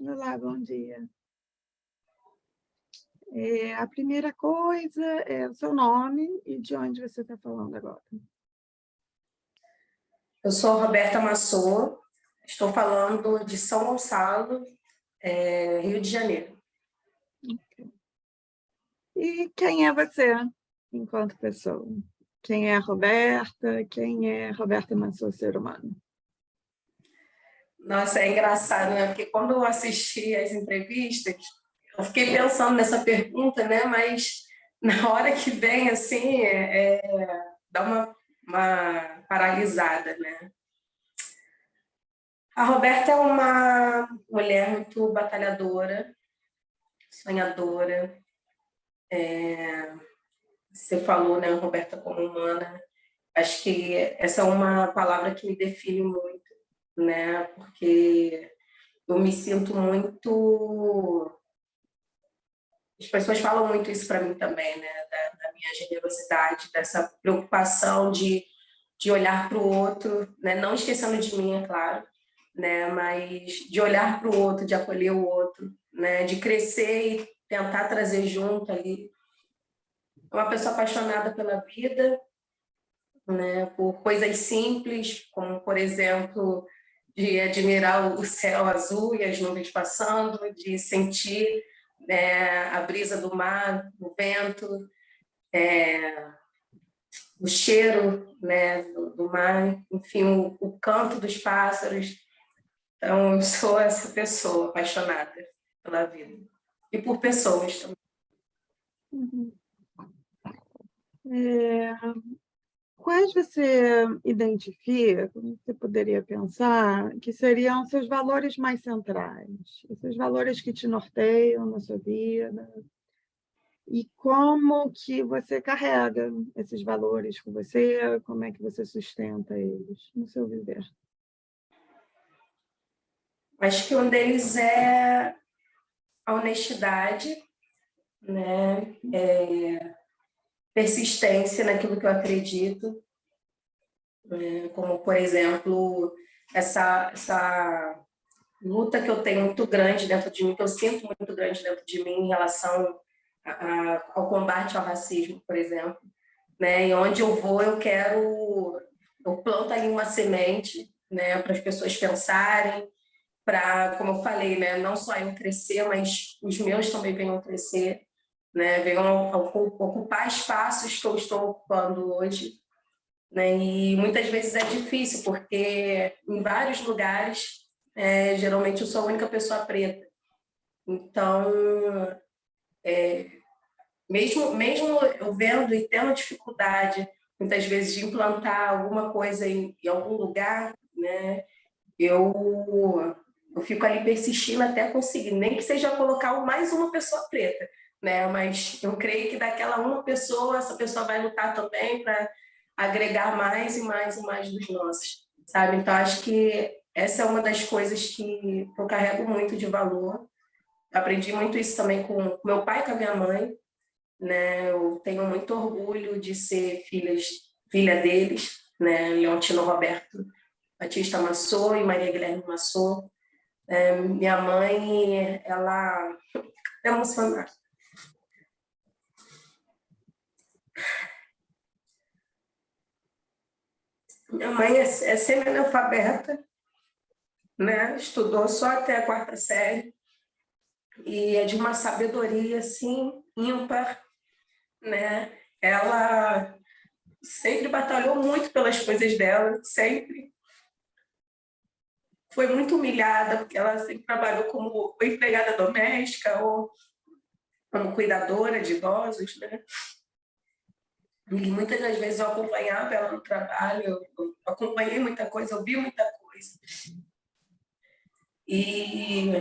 Olá, bom dia. A primeira coisa é o seu nome e de onde você está falando agora. Eu sou Roberta Massô, estou falando de São Gonçalo, Rio de Janeiro. E quem é você enquanto pessoa? Quem é a Roberta? Quem é Roberta Mansur, ser humano? Nossa, é engraçado, né? Porque quando eu assisti as entrevistas, eu fiquei pensando nessa pergunta, né? Mas na hora que vem, assim, dá uma paralisada, né? A Roberta é uma mulher muito batalhadora, sonhadora. Você falou, né, Roberta, como humana. Acho que essa é uma palavra que me define muito, né? Porque eu me sinto muito. As pessoas falam muito isso para mim também, né? Da minha generosidade, dessa preocupação de olhar para o outro, né? Não esquecendo de mim, é claro, né? Mas de olhar para o outro, de acolher o outro, né? De crescer e tentar trazer junto ali. É uma pessoa apaixonada pela vida, né? Por coisas simples, como, por exemplo, de admirar o céu azul e as nuvens passando, de sentir, né, a brisa do mar, o vento, o cheiro, né, do mar, enfim, o canto dos pássaros. Então, eu sou essa pessoa apaixonada pela vida e por pessoas também. Uhum. Eh, Quais você identifica, como você poderia pensar, que seriam seus valores mais centrais? Esses valores que te norteiam na sua vida? E como que você carrega esses valores com você? Como é que você sustenta eles no seu viver? Acho que um deles é a honestidade, né? Persistência naquilo que eu acredito, né? Como, por exemplo, essa luta que eu tenho muito grande dentro de mim, que eu sinto muito grande dentro de mim em relação ao combate ao racismo, por exemplo, né? E onde eu vou, eu planto ali uma semente, né, para as pessoas pensarem, para, como eu falei, né, não só eu crescer, mas os meus também venham crescer, né, venham ocupar espaços que eu estou ocupando hoje, né? E muitas vezes é difícil, porque em vários lugares, geralmente eu sou a única pessoa preta. Então, mesmo eu vendo e tendo dificuldade, muitas vezes, de implantar alguma coisa em algum lugar, né, eu fico ali persistindo até conseguir, nem que seja colocar mais uma pessoa preta, né? Mas eu creio que daquela uma pessoa, essa pessoa vai lutar também para agregar mais e mais e mais dos nossos, sabe? Então, acho que essa é uma das coisas que eu carrego muito de valor. Aprendi muito isso também com meu pai e com a minha mãe, né? Eu tenho muito orgulho de ser filha deles, né? Leontino Roberto Batista Massô e Maria Guilherme Massô. Minha mãe, ela é emocionada. Minha mãe é semi-analfabeta, né? Estudou só até a quarta série e é de uma sabedoria assim ímpar, né? Ela sempre batalhou muito pelas coisas dela, sempre foi muito humilhada porque ela sempre trabalhou como empregada doméstica ou como cuidadora de idosos, né? E muitas das vezes eu acompanhava ela no trabalho, eu acompanhei muita coisa, eu vi muita coisa. E,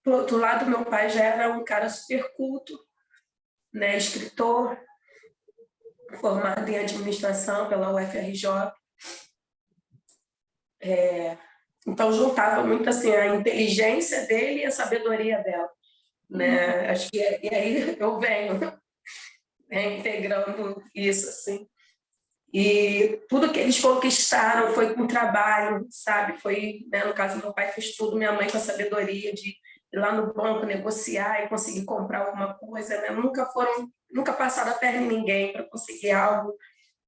por outro lado, meu pai já era um cara super culto, né? Escritor, formado em administração pela UFRJ. Então, juntava muito assim, a inteligência dele e a sabedoria dela. Né? Acho que e aí eu venho, né, integrando isso. Assim. E tudo que eles conquistaram foi com trabalho, sabe? Foi, né, no caso, meu pai fez tudo, minha mãe com a sabedoria de ir lá no banco negociar e conseguir comprar alguma coisa, né? Nunca passaram a perna em ninguém para conseguir algo,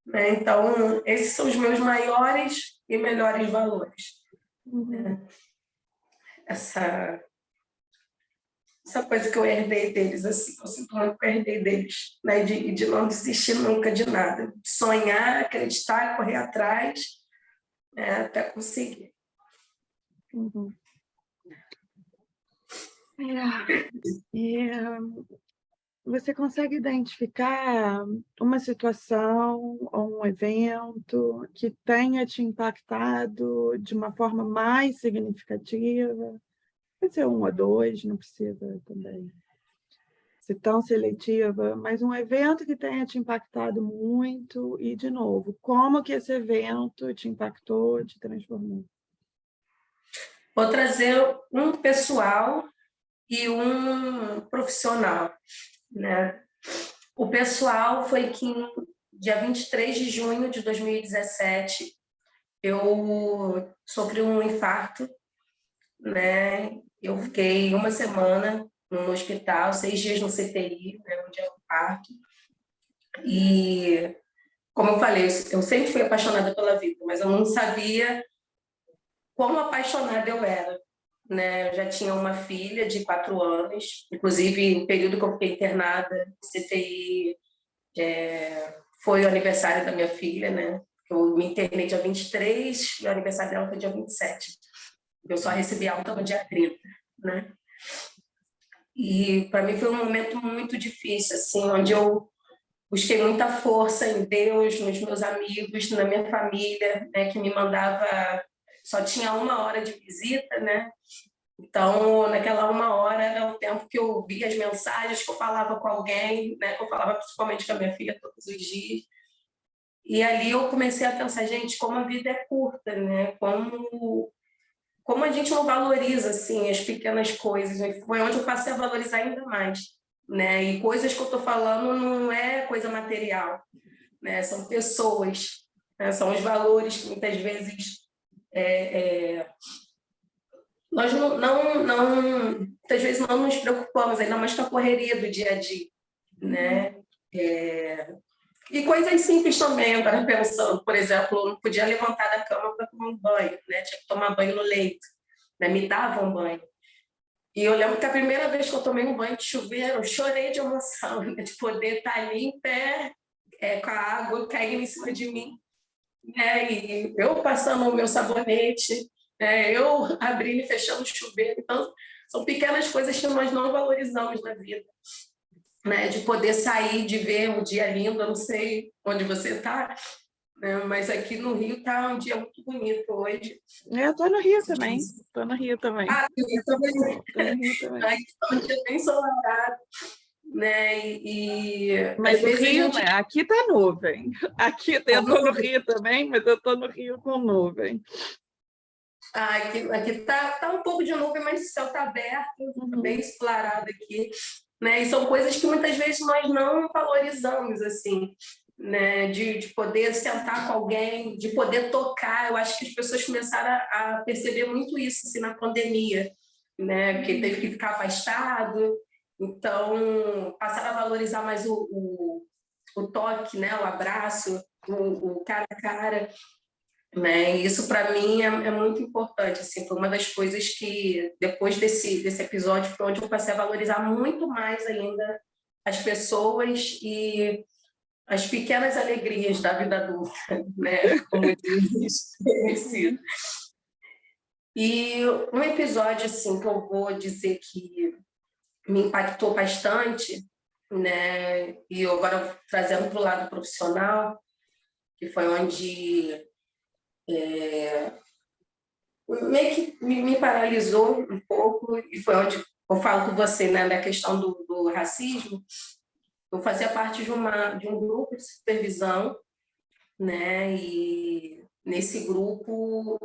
né? Então, esses são os meus maiores e melhores valores. Né? Essa coisa que eu herdei deles, assim, eu sinto muito que eu herdei deles, né? De não desistir nunca de nada. Sonhar, acreditar, correr atrás, né? Até conseguir. Uhum. Você consegue identificar uma situação ou um evento que tenha te impactado de uma forma mais significativa? Pode ser um ou dois, não precisa também ser tão seletiva, mas um evento que tenha te impactado muito e, de novo, como que esse evento te impactou, te transformou? Vou trazer um pessoal e um profissional, né? O pessoal foi que, dia 23 de junho de 2017, eu sofri um infarto, né? Eu fiquei uma semana no hospital, 6 dias no CTI, né, onde é o parto. E, como eu falei, eu sempre fui apaixonada pela vida, mas eu não sabia quão apaixonada eu era. Né? Eu já tinha uma filha de 4 anos, inclusive no período que eu fiquei internada, CTI, foi o aniversário da minha filha, né? Eu me internei dia 23 e o aniversário dela foi dia 27. Eu só recebi alta no dia 30, né? E para mim foi um momento muito difícil, assim, onde eu busquei muita força em Deus, nos meus amigos, na minha família, né, que me mandava, só tinha 1 hora de visita, né? Então, naquela 1 hora era o tempo que eu via as mensagens, que eu falava com alguém, né? Que eu falava principalmente com a minha filha todos os dias. E ali eu comecei a pensar, gente, como a vida é curta, né? Como a gente não valoriza assim as pequenas coisas. Foi onde eu passei a valorizar ainda mais, né? E coisas que eu estou falando não é coisa material, né? São pessoas, né? São os valores que muitas vezes nós muitas vezes não nos preocupamos, ainda mais com a correria do dia a dia, né? E coisas simples também, eu estava pensando, por exemplo, eu não podia levantar da cama para tomar um banho, né? Tinha que tomar banho no leito, né? Me davam um banho. E eu lembro que a primeira vez que eu tomei um banho de chuveiro, eu chorei de emoção, né? De poder estar ali em pé, com a água caindo em cima de mim, né? E eu passando o meu sabonete, eu abrindo e fechando o chuveiro. Então, são pequenas coisas que nós não valorizamos na vida, né? De poder sair, de ver um dia lindo, eu não sei onde você está, né? Mas aqui no Rio está um dia muito bonito hoje. Eu estou no Rio também. Estou no Rio também. Ah, eu também. Estou no Rio também. Aqui está um dia bem ensolarado, né? Mas às o vezes Rio, a gente... né? Aqui está nuvem. Aqui eu estou no Rio também, mas eu estou no Rio com nuvem. Aqui tá um pouco de nuvem, mas o céu está aberto, tá bem esclarado aqui, né? E são coisas que muitas vezes nós não valorizamos, assim, né? De poder sentar com alguém, de poder tocar. Eu acho que as pessoas começaram a perceber muito isso assim, na pandemia, né? Porque teve que ficar afastado, então passaram a valorizar mais o toque, né? O abraço, o cara a cara. Né? E isso para mim é muito importante, assim, foi uma das coisas que depois desse episódio foi onde eu passei a valorizar muito mais ainda as pessoas e as pequenas alegrias da vida adulta, né? Como diz conhecido. E um episódio assim que eu vou dizer que me impactou bastante, né? E eu agora trazendo para o lado profissional, que foi onde meio que me paralisou um pouco, e foi onde eu falo com você, né, da questão do racismo. Eu fazia parte de um grupo de supervisão, né, e nesse grupo,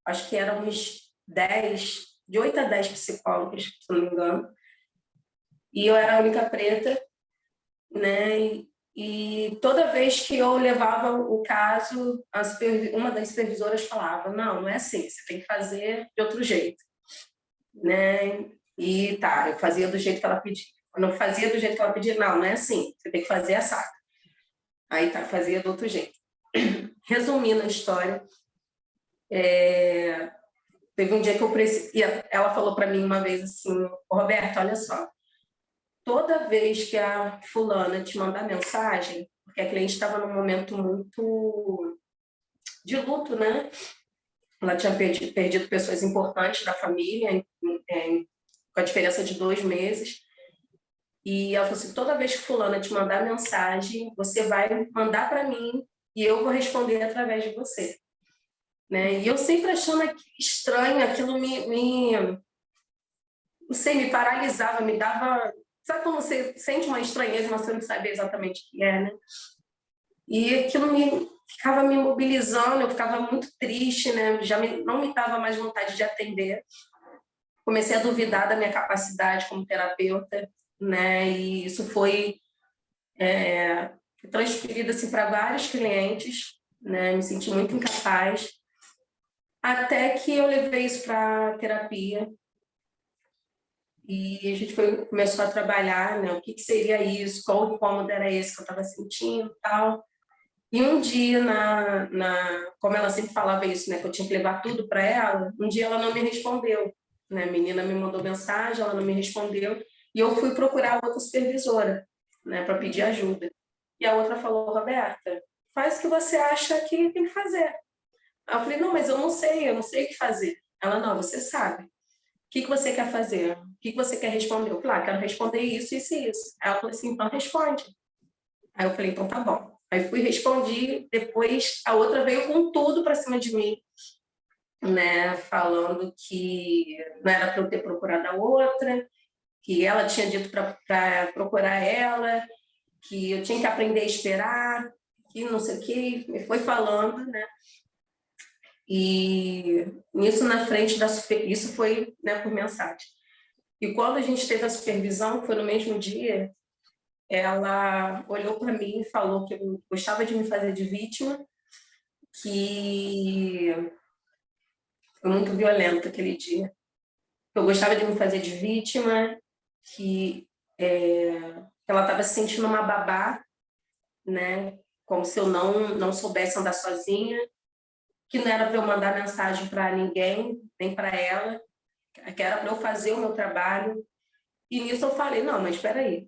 acho que eram uns 10, de 8 a 10 psicólogos, se não me engano, e eu era a única preta, né, E toda vez que eu levava o caso, uma das supervisoras falava, não é assim, você tem que fazer de outro jeito, né? E tá, eu fazia do jeito que ela pedia. Quando eu fazia do jeito que ela pedia, não é assim, você tem que fazer assado. Aí tá, fazia do outro jeito. Resumindo a história, teve um dia que eu precisei, ela falou para mim uma vez assim, Roberta, olha só, toda vez que a fulana te mandar mensagem, porque a cliente estava num momento muito de luto, né? Ela tinha perdido pessoas importantes da família, com a diferença de 2 meses. E ela falou assim, toda vez que fulana te mandar mensagem, você vai mandar para mim e eu vou responder através de você. Né? E eu sempre achando estranho, aquilo não sei, me paralisava, me dava... Sabe quando você sente uma estranheza, mas você não sabe exatamente o que é, né? E aquilo ficava me mobilizando, eu ficava muito triste, né? Não me dava mais vontade de atender. Comecei a duvidar da minha capacidade como terapeuta, né? E isso foi transferido assim, para vários clientes, né? Me senti muito incapaz. Até que eu levei isso para terapia e a gente começou a trabalhar, né? O que seria isso, qual o incômodo era esse que eu estava sentindo e tal. E um dia, como ela sempre falava isso, né, que eu tinha que levar tudo para ela, um dia ela não me respondeu. Né? A menina me mandou mensagem, ela não me respondeu, e eu fui procurar outra supervisora, né, para pedir ajuda. E a outra falou, Roberta, faz o que você acha que tem que fazer. Aí eu falei, não, mas eu não sei o que fazer. Ela, não, você sabe. O que você quer fazer? O que você quer responder? Eu falei, quero responder isso, isso e isso. Aí ela falou assim, então responde. Aí eu falei, então tá bom. Aí fui, respondi, depois a outra veio com tudo para cima de mim, né, falando que não era para eu ter procurado a outra, que ela tinha dito para procurar ela, que eu tinha que aprender a esperar, que não sei o quê, me foi falando, né? E isso na frente isso foi, né, por mensagem. E quando a gente teve a supervisão, que foi no mesmo dia, ela olhou para mim e falou que eu gostava de me fazer de vítima, que foi muito violento aquele dia. Eu gostava de me fazer de vítima, que ela estava se sentindo uma babá, né? Como se eu não soubesse andar sozinha, que não era para eu mandar mensagem para ninguém, nem para ela, que era para eu fazer o meu trabalho. E nisso eu falei, não, mas espera aí,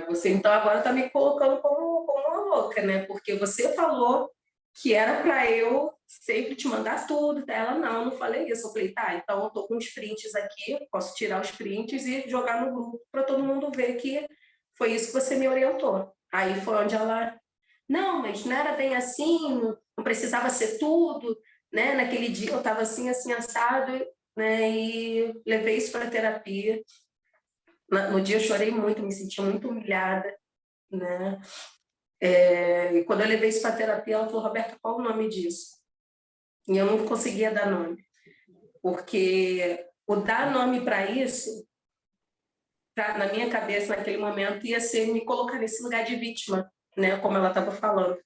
você então agora está me colocando como uma louca, né? Porque você falou que era para eu sempre te mandar tudo. Ela, não falei isso. Eu falei, tá, então eu tô com os prints aqui, posso tirar os prints e jogar no grupo para todo mundo ver que foi isso que você me orientou. Aí foi onde ela, não, mas não era bem assim, não precisava ser tudo, né? Naquele dia eu estava assim, assim, assado, né? E levei isso para terapia. No dia eu chorei muito, me senti muito humilhada, né? E quando eu levei isso para terapia, ela falou, Roberta, qual o nome disso? E eu não conseguia dar nome, porque o dar nome para isso, na minha cabeça, naquele momento, ia ser me colocar nesse lugar de vítima, né? Como ela estava falando.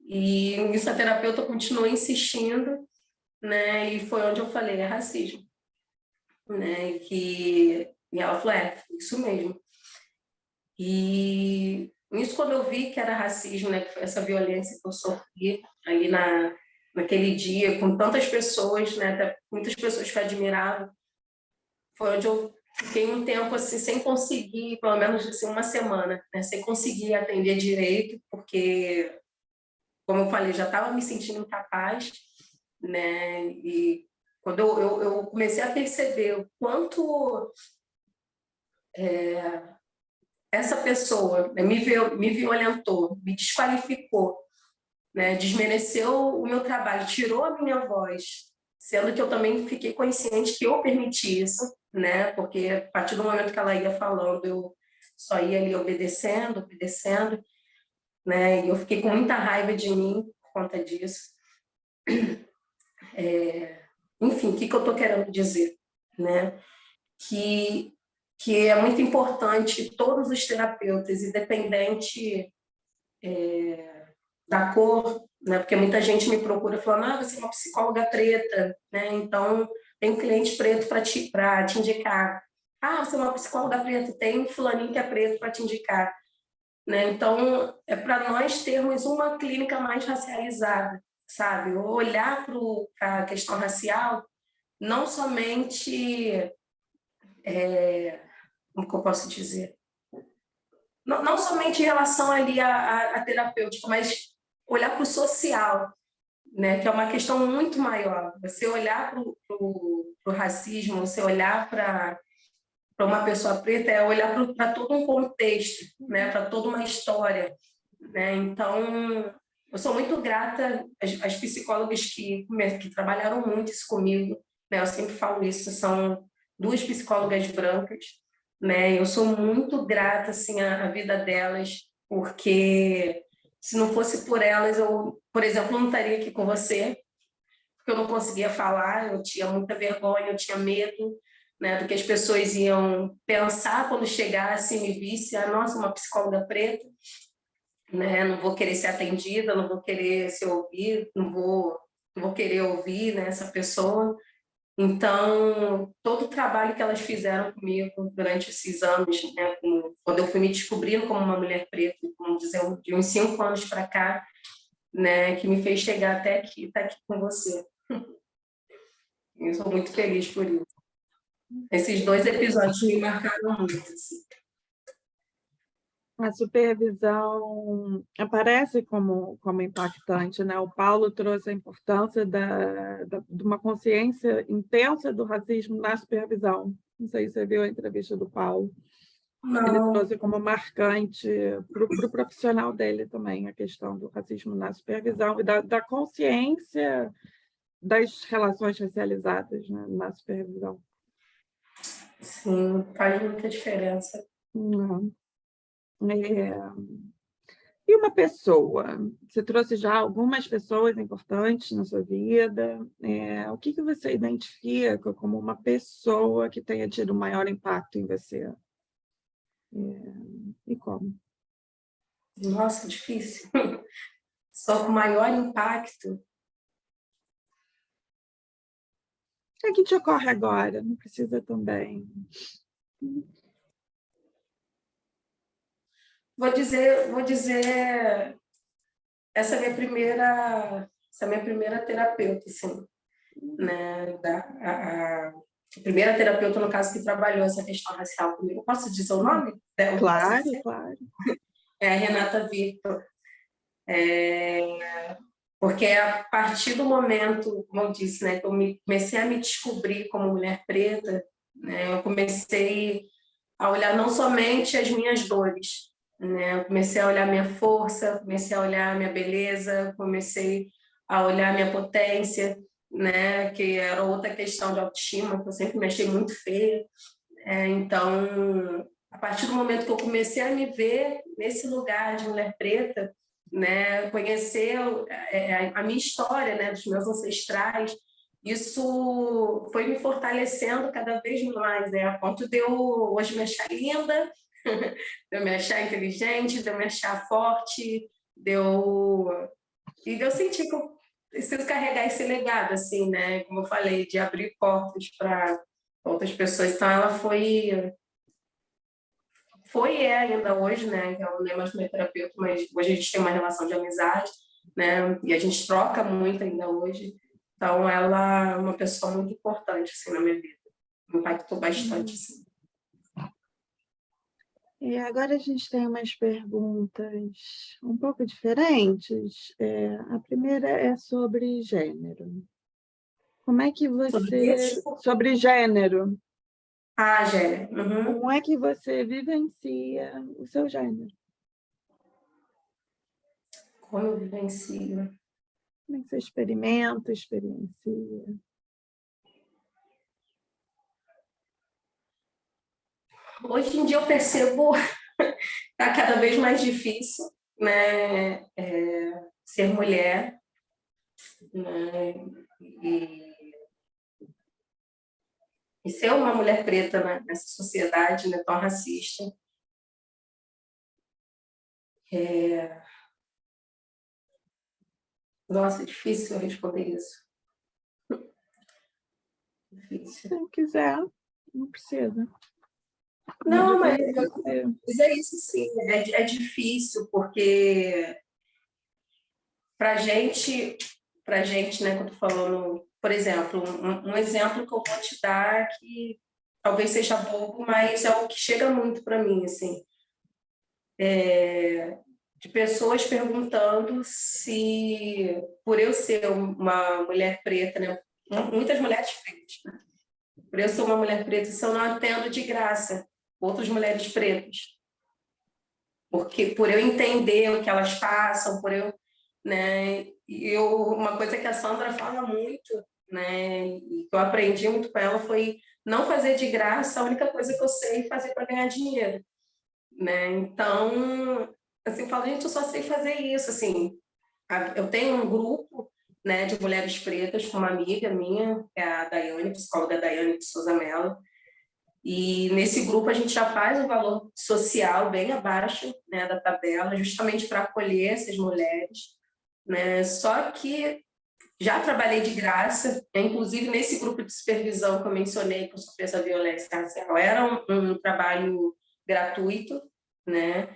E isso a terapeuta continuou insistindo, né? E foi onde eu falei, é racismo, né? E ela falou, isso mesmo. E isso quando eu vi que era racismo, né, que foi essa violência que eu sofri ali naquele dia, com tantas pessoas, né, muitas pessoas que eu admirava, foi onde eu fiquei um tempo assim, sem conseguir, pelo menos assim, uma semana, né, sem conseguir atender direito, porque, como eu falei, já estava me sentindo incapaz, né, e quando eu comecei a perceber o quanto essa pessoa, né, me violentou, me desqualificou, né, desmereceu o meu trabalho, tirou a minha voz, sendo que eu também fiquei consciente que eu permiti isso, né, porque a partir do momento que ela ia falando, eu só ia ali obedecendo, obedecendo, né, e eu fiquei com muita raiva de mim por conta disso. Enfim, o que eu estou querendo dizer, né, que que é muito importante todos os terapeutas, independente da cor, né? Porque muita gente me procura falando, você é uma psicóloga preta, né? Então, tem um cliente preto para te indicar. Você é uma psicóloga preta, tem um fulaninho que é preto para te indicar. Né? Então, é para nós termos uma clínica mais racializada, sabe? Olhar para a questão racial, não somente, como que eu posso dizer? Não somente em relação ali à terapêutica, mas olhar para o social, né? Que é uma questão muito maior. Você olhar para o racismo, você olhar para uma pessoa preta, é olhar para todo um contexto, né? Para toda uma história. Né? Então, eu sou muito grata às psicólogas que trabalharam muito isso comigo. Né? Eu sempre falo isso, são duas psicólogas brancas. Né? Eu sou muito grata assim, à vida delas, porque se não fosse por elas, eu, por exemplo, não estaria aqui com você, porque eu não conseguia falar, eu tinha muita vergonha, eu tinha medo, né, do que as pessoas iam pensar quando chegasse e me visse, nossa, uma psicóloga preta, né, não vou querer ser atendida, não vou querer ser ouvida, não vou querer ouvir, né, essa pessoa. Então, todo o trabalho que elas fizeram comigo durante esses anos, né, quando eu fui me descobrindo como uma mulher preta, vamos dizer, de uns 5 anos para cá, né, que me fez chegar até aqui, estar aqui com você. Eu sou muito feliz por isso. Esses 2 episódios me marcaram muito. Assim. A supervisão aparece como impactante, né? O Paulo trouxe a importância de uma consciência intensa do racismo na supervisão. Não sei se você viu a entrevista do Paulo. Ele Não. trouxe como marcante para o profissional dele também a questão do racismo na supervisão e da consciência das relações racializadas, né, na supervisão. Sim, faz muita diferença. Não. E uma pessoa? Você trouxe já algumas pessoas importantes na sua vida. O que você identifica como uma pessoa que tenha tido um maior impacto em você? E como? Nossa, difícil. Só com maior impacto. O que te ocorre agora? Não precisa também. Vou dizer, essa é a minha primeira terapeuta, assim, né? A primeira terapeuta, no caso, que trabalhou essa questão racial comigo. Posso dizer o nome dela? Posso Claro, dizer? claro. É a Renata Victor. Porque a partir do momento, como eu disse, né, que eu comecei a me descobrir como mulher preta, né, eu comecei a olhar não somente as minhas dores, né, eu comecei a olhar minha força, comecei a olhar minha beleza, comecei a olhar minha potência, né, que era outra questão de autoestima, que eu sempre me achei muito feia. Então, a partir do momento que eu comecei a me ver nesse lugar de mulher preta, né, conhecer a minha história, né, dos meus ancestrais, isso foi me fortalecendo cada vez mais, né, a ponto de eu hoje me achar linda, de eu me achar inteligente, de eu me achar forte, e de eu sentir que eu preciso carregar esse legado, assim, né, como eu falei, de abrir portas para outras pessoas. Então, ela foi e é ainda hoje, né? Ela não é mais minha terapeuta, mas hoje a gente tem uma relação de amizade, né? E a gente troca muito ainda hoje. Então, ela é uma pessoa muito importante, assim, na minha vida. Me impactou bastante, assim. E agora a gente tem umas perguntas um pouco diferentes. A primeira é sobre gênero. Como é que você... Sobre gênero. Gélia. Uhum. Como é que você vivencia o seu gênero? Como eu vivencio? Como é que você experimenta, experiencia? Hoje em dia eu percebo tá cada vez mais difícil, né? Ser mulher, né? E E ser uma mulher preta, né, nessa sociedade, né, tão racista, nossa, é difícil responder isso. Difícil. Se não quiser, não precisa. Não, mas Você... é isso sim, é difícil, porque para gente, né, que eu tô falando, por exemplo, um exemplo que eu vou te dar que talvez seja bobo, mas é o que chega muito para mim, assim, de pessoas perguntando se, por eu ser uma mulher preta, né, muitas mulheres pretas, né, por eu ser uma mulher preta, se eu não atendo de graça outras mulheres pretas, porque por eu entender o que elas passam, por eu, né, uma coisa que a Sandra fala muito, né, e que eu aprendi muito com ela foi não fazer de graça a única coisa que eu sei fazer para ganhar dinheiro, né? Então, assim, eu falo, gente, eu só sei fazer isso, assim. Eu tenho um grupo, né, de mulheres pretas com uma amiga minha, que é a Daiane, psicóloga Daiane de Souza Mello, e nesse grupo a gente já faz um valor social bem abaixo, né, da tabela, justamente para acolher essas mulheres, né? Só que já trabalhei de graça, né? Inclusive nesse grupo de supervisão que eu mencionei que eu sofri essa violência racial, era um trabalho gratuito, né?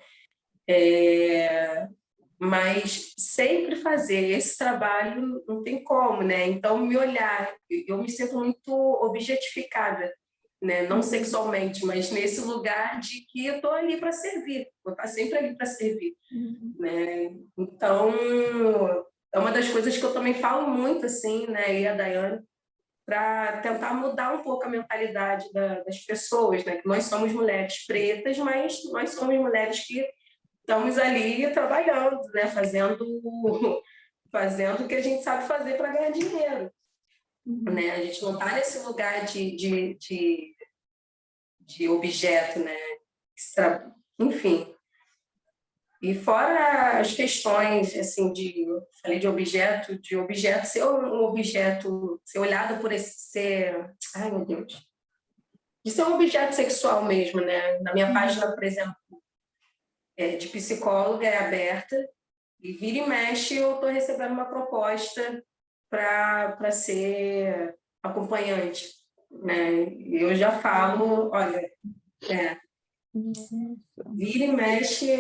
Mas sempre fazer esse trabalho não tem como, né? Então me olhar, eu me sinto muito objetificada, né? Não sexualmente, mas nesse lugar de que eu estou ali para servir, vou estar sempre ali para servir, né? Então é uma das coisas que eu também falo muito assim, né? E a Daiane, para tentar mudar um pouco a mentalidade das pessoas, né? Que nós somos mulheres pretas, mas nós somos mulheres que estamos ali trabalhando, né? Fazendo o que a gente sabe fazer para ganhar dinheiro, né? A gente não está nesse lugar de objeto, né? Enfim. E fora as questões, assim, eu falei de objeto ser um objeto, ser olhado por esse ser, ai meu Deus, de ser um objeto sexual mesmo, né? Na minha página, por exemplo, de psicóloga é aberta, e vira e mexe eu estou recebendo uma proposta para ser acompanhante, né? E eu já falo, olha, vira e mexe,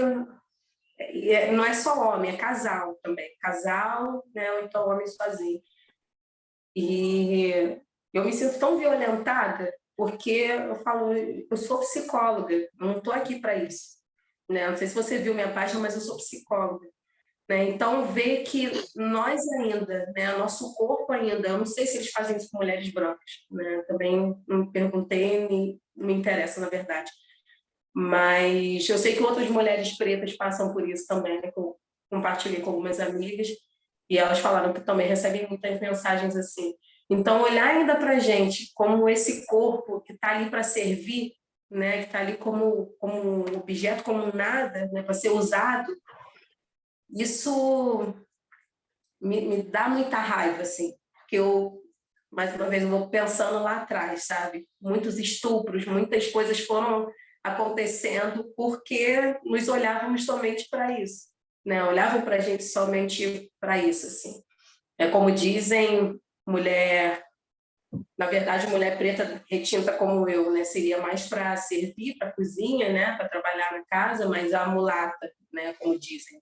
não é só homem, é casal também, casal, né? Ou então homem sozinho. E eu me sinto tão violentada porque eu falo, eu sou psicóloga, eu não estou aqui para isso, né? Não sei se você viu minha página, mas eu sou psicóloga. Né? Então, ver que nós ainda, né, nosso corpo ainda, eu não sei se eles fazem isso com mulheres brancas, né? Também não me perguntei, não me interessa, na verdade. Mas eu sei que outras mulheres pretas passam por isso também, né? Que eu compartilhei com algumas amigas, e elas falaram que também recebem muitas mensagens assim. Então, olhar ainda para a gente como esse corpo que está ali para servir, né? Que está ali como um objeto, como um nada, né? Para ser usado, isso me dá muita raiva, assim, porque eu, mais uma vez, eu vou pensando lá atrás, sabe? Muitos estupros, muitas coisas foram acontecendo porque nos olhávamos somente para isso, né? Olhavam para a gente somente para isso, assim. É como dizem, mulher, na verdade, mulher preta retinta como eu, né? Seria mais para servir, para cozinha, né? Para trabalhar na casa, mas a mulata, né? Como dizem,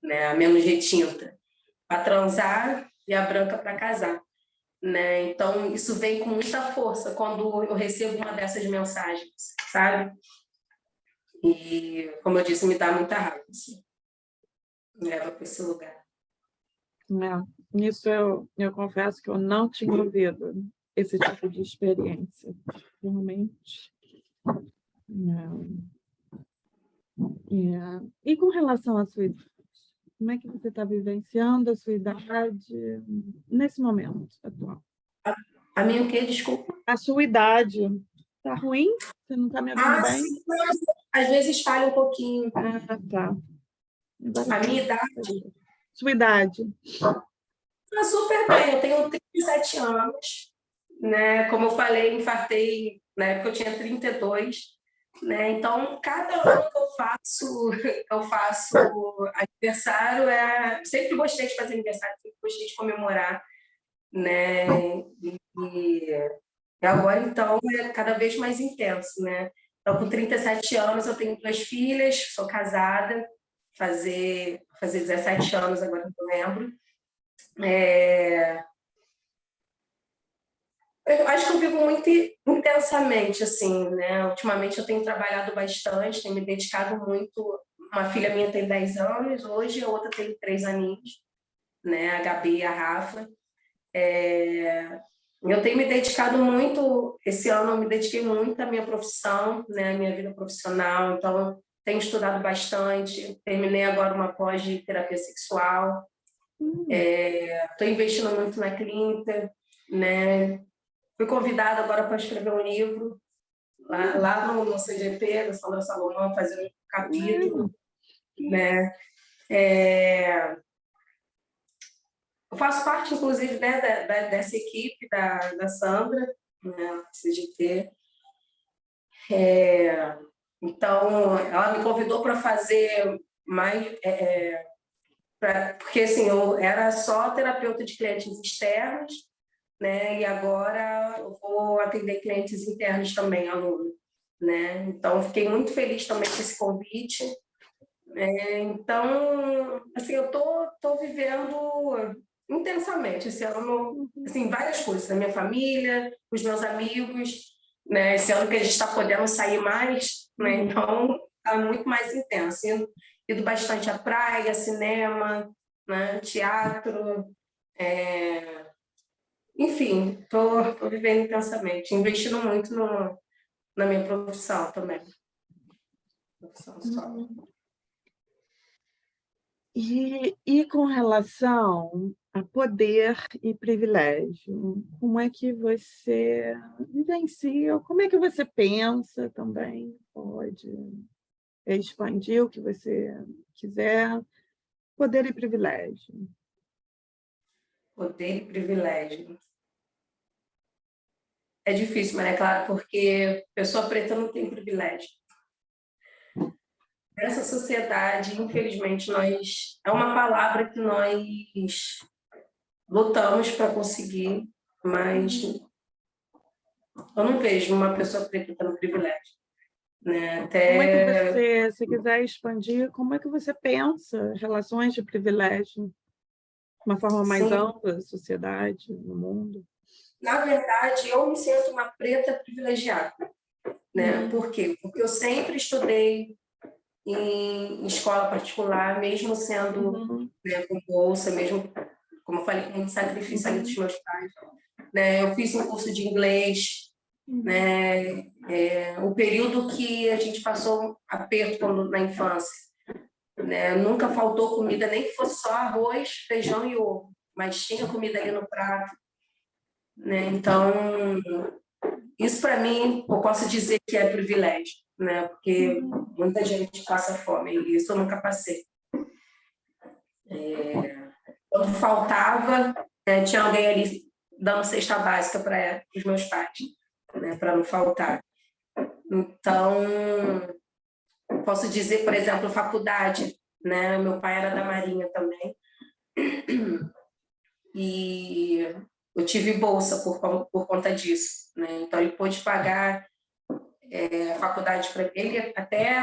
né? A menos retinta para transar e a branca para casar, né? Então isso vem com muita força quando eu recebo uma dessas mensagens, sabe? E como eu disse, me dá muita raiva, assim. Me leva para esse lugar. Nisso eu confesso que eu não tinha ouvido esse tipo de experiência, realmente. E com relação à sua idade, como é que você está vivenciando a sua idade nesse momento atual? A minha o quê? Desculpa. A sua idade está ruim? Você não está me ouvindo bem? Sim, às vezes falha um pouquinho. Tá. Agora A minha idade? Sua idade. Está super bem, eu tenho 37 anos, né? Como eu falei, infartei na época eu tinha 32, né? Então, cada ano que eu faço aniversário, sempre gostei de fazer aniversário, sempre gostei de comemorar, né? E agora, então, é cada vez mais intenso, né? Então, com 37 anos, eu tenho 2 filhas, sou casada, fazer 17 anos agora em novembro. Eu acho que eu vivo muito intensamente, assim, né? Ultimamente eu tenho trabalhado bastante, tenho me dedicado muito. Uma filha minha tem 10 anos hoje, a outra tem 3 aninhos, né? A Gabi e a Rafa. Eu tenho me dedicado muito, esse ano eu me dediquei muito à minha profissão, né? À minha vida profissional, então tenho estudado bastante, terminei agora uma pós de terapia sexual, estou investindo muito na clínica, né? Fui convidada agora para escrever um livro, lá no CGP, da Sandra Salomão, fazer um capítulo, né? Eu faço parte, inclusive, né, dessa equipe da Sandra, né, CGT. Então, ela me convidou para fazer mais... porque, assim, eu era só terapeuta de clientes externos, né, e agora eu vou atender clientes internos também, aluno, né? Então, fiquei muito feliz também com esse convite. Então, assim, eu tô vivendo intensamente esse ano, assim, várias coisas, na minha família, com os meus amigos, né? Esse ano que a gente está podendo sair mais, né? Então, tá muito mais intenso. Ido bastante à praia, cinema, né? Teatro, enfim, tô vivendo intensamente, investindo muito na minha profissão também. Profissão só. E com relação a poder e privilégio, como é que você vivencia, como é que você pensa também? Pode expandir o que você quiser. Poder e privilégio. Poder e privilégio. É difícil, mas é claro, porque pessoa preta não tem privilégio. Nessa sociedade, infelizmente, é uma palavra que nós lutamos para conseguir, mas eu não vejo uma pessoa preta tendo privilégio. Né? Como é que você, se quiser expandir, como é que você pensa relações de privilégio de uma forma mais ampla da sociedade, no mundo? Na verdade, eu me sinto uma preta privilegiada. Né? Por quê? Porque eu sempre estudei em escola particular, mesmo sendo né, com bolsa, mesmo, como eu falei, com muito sacrifício ali dos meus pais. Né? Eu fiz um curso de inglês, né? O período que a gente passou aperto na infância, né? Nunca faltou comida, nem que fosse só arroz, feijão e ovo, mas tinha comida ali no prato. Né? Então, isso para mim, eu posso dizer que é privilégio, né? Porque muita gente passa fome, e isso eu nunca passei. Quando faltava, tinha alguém ali dando cesta básica para os meus pais, né? Para não faltar. Então, posso dizer, por exemplo, faculdade, né? Meu pai era da Marinha também, e eu tive bolsa por conta disso, né? Então, ele pôde pagar a faculdade para ele até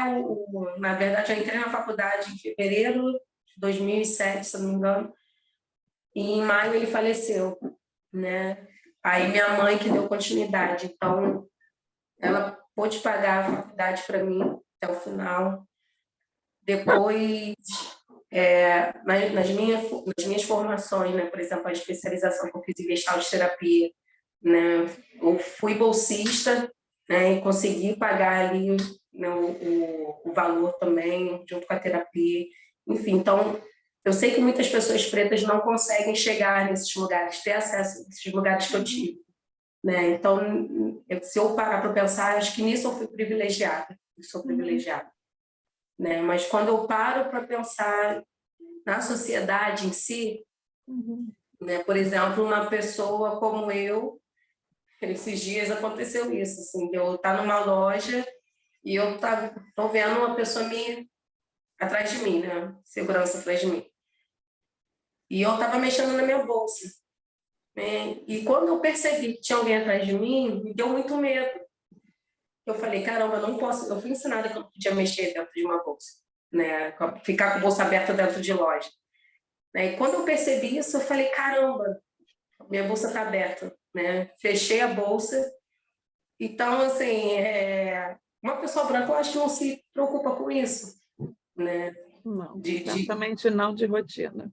na verdade, eu entrei na faculdade em fevereiro de 2007, se não me engano, e em maio ele faleceu, né? Aí minha mãe que deu continuidade, então ela pôde pagar a faculdade para mim até o final. Depois, nas minhas formações, né? Por exemplo, a especialização que eu fiz em Gestalt terapia, né? Eu fui bolsista, né? E consegui pagar ali, né, o valor também, junto com a terapia. Enfim, então, eu sei que muitas pessoas pretas não conseguem chegar nesses lugares, ter acesso a esses lugares que eu tive. Né? Então, se eu parar para pensar, acho que nisso eu fui privilegiada. Eu sou privilegiada. Né? Mas quando eu paro para pensar na sociedade em si, né? Por exemplo, uma pessoa como eu, Esses dias aconteceu isso, assim, de eu estar numa loja e eu tô vendo uma pessoa atrás de mim, né? Segurança atrás de mim. E eu estava mexendo na minha bolsa, né? E quando eu percebi que tinha alguém atrás de mim, me deu muito medo. Eu falei, caramba, eu não posso. Eu fui ensinada que eu não podia mexer dentro de uma bolsa, né? Ficar com a bolsa aberta dentro de loja. Né? E quando eu percebi isso, eu falei, caramba, minha bolsa está aberta, né? Fechei a bolsa. Então, assim, uma pessoa branca, eu acho que não se preocupa com isso, né? Não, De certamente não de rotina.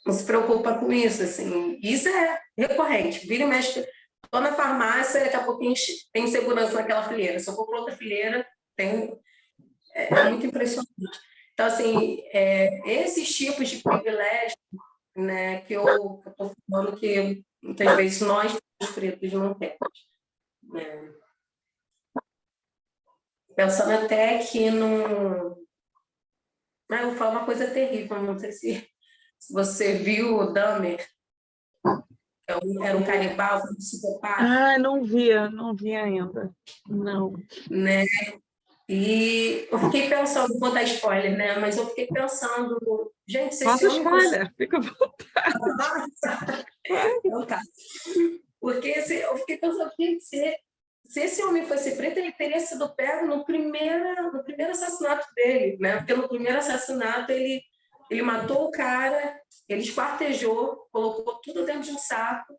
não se preocupa com isso, assim. Isso é recorrente. Vira e mexe, estou na farmácia, daqui a pouquinho tem segurança naquela fileira. Se eu for para outra fileira, é muito impressionante. Então, assim, esses tipos de privilégio, né, que eu estou falando que muitas vezes nós, os pretos, não temos. Né? Pensando até que no... eu vou falar uma coisa terrível, não sei se você viu o Dahmer, era um canibal, um psicopata. Ah, não vi ainda. Não. Né? E eu fiquei pensando, não vou dar spoiler, né? Mas eu fiquei pensando, gente, se esse Conta homem fosse. spoiler, fica à vontade. Não, tá. Porque eu fiquei pensando, gente, se esse homem fosse preto, ele teria sido pego no primeiro assassinato dele, né? Porque no primeiro assassinato ele matou o cara, ele esquartejou, colocou tudo dentro de um saco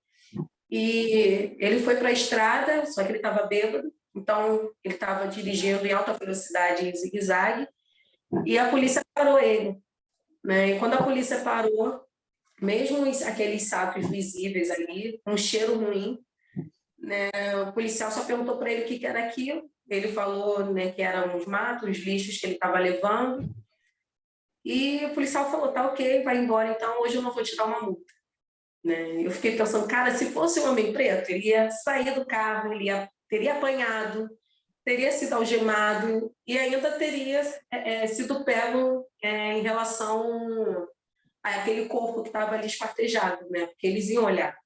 e ele foi para a estrada, só que ele estava bêbado, então ele estava dirigindo em alta velocidade em zigue-zague e a polícia parou ele, né? E quando a polícia parou, mesmo aqueles sacos visíveis ali, um cheiro ruim, né? O policial só perguntou para ele o que era aquilo. Ele falou, né, que eram os matos, os lixos que ele estava levando. E o policial falou, tá ok, vai embora, então hoje eu não vou te dar uma multa. Né? Eu fiquei pensando, cara, se fosse um homem preto, ele ia sair do carro, teria apanhado, teria sido algemado e ainda teria sido pego em relação àquele corpo que estava ali esquartejado, né? Porque eles iam olhar.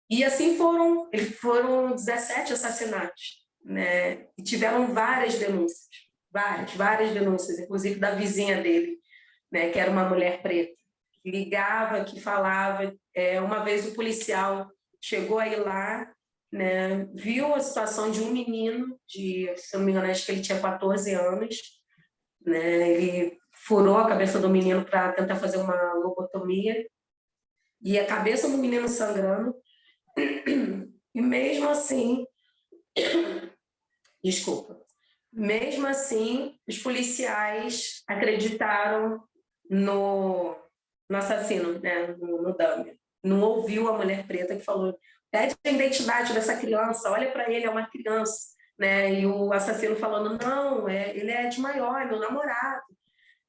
E assim foram 17 assassinatos, né? E tiveram várias denúncias, várias denúncias, inclusive da vizinha dele, né? Que era uma mulher preta, que ligava, que falava. Uma vez o policial chegou aí lá, né? Viu a situação de um menino, se não me engano, acho que ele tinha 14 anos, né? Ele furou a cabeça do menino para tentar fazer uma lobotomia e a cabeça do menino sangrando. E mesmo assim, desculpa, mesmo assim, os policiais acreditaram no assassino, né? no Dahmer. Não ouviu a mulher preta que falou, pede a identidade dessa criança, olha para ele, é uma criança. Né? E o assassino falando, não, ele é de maior, é meu namorado.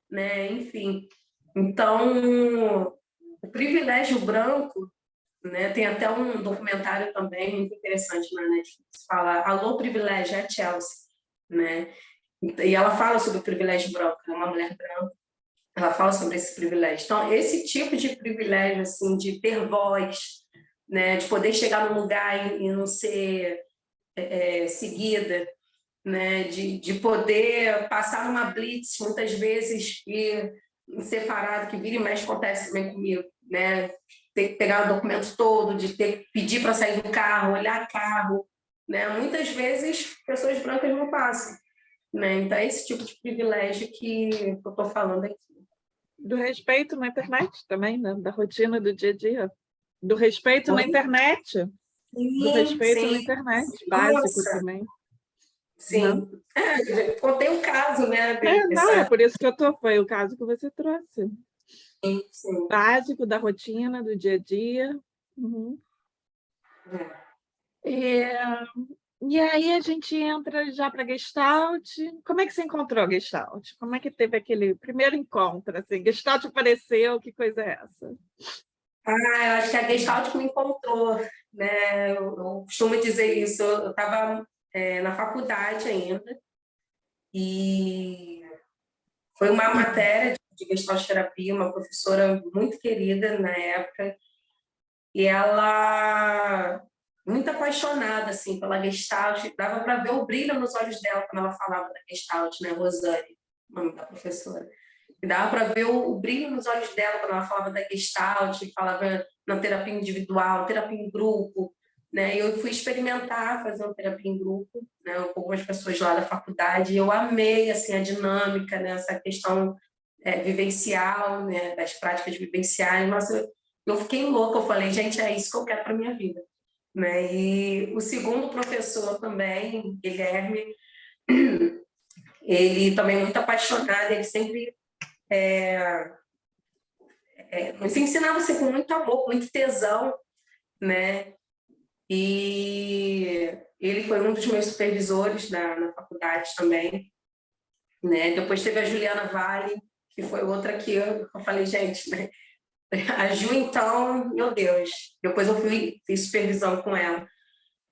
Né? Enfim, então, o privilégio branco, né? Tem até um documentário também muito interessante na Netflix, fala Alô, Privilégio, é Chelsea, né? E ela fala sobre o privilégio branco, é uma mulher branca, ela fala sobre esse privilégio. Então, esse tipo de privilégio, assim, de ter voz, né? De poder chegar num lugar e não ser seguida, né? De poder passar numa blitz, muitas vezes, e separado, que vira e mexe acontece também comigo, né? Ter que pegar o documento todo, de ter que pedir para sair do carro, olhar carro, né? Muitas vezes pessoas brancas não passam, né? Então é esse tipo de privilégio que eu estou falando aqui. Do respeito na internet também, né? Da rotina do dia a dia. Do respeito na Oi? internet. Do Sim, respeito na sim. internet, básico Nossa, também. Não, sim. Contei um caso, né? não, é por isso que foi o caso que você trouxe. Sim. Básico da rotina, do dia a dia. Uhum. É, e aí a gente entra já para Gestalt. Como é que você encontrou a Gestalt? Como é que teve aquele primeiro encontro? Assim, Gestalt apareceu, que coisa é essa? Eu acho que a Gestalt que me encontrou, né? Eu costumo dizer isso. Eu estava na faculdade ainda e foi uma matéria de Gestalt terapia, uma professora muito querida na época, e ela muito apaixonada, assim, pela Gestalt. Dava para ver o brilho nos olhos dela quando ela falava da Gestalt, né? Rosane, o nome da professora. E dava para ver o brilho nos olhos dela quando ela falava da Gestalt, falava na terapia individual, terapia em grupo, né? Eu fui experimentar fazer uma terapia em grupo, né, com algumas pessoas lá da faculdade, e eu amei, assim, a dinâmica, né, essa questão vivencial, né, das práticas vivenciais. Nossa, eu fiquei louca, eu falei, gente, é isso que eu quero para minha vida, né? E o segundo professor também, Guilherme, ele também é muito apaixonado, ele sempre nos ensinava assim, com muito amor, com muito tesão, né? E ele foi um dos meus supervisores na faculdade também, né? Depois teve a Juliana Vale, que foi outra que eu falei, gente, né? A Ju, então, meu Deus. Depois eu fiz supervisão com ela,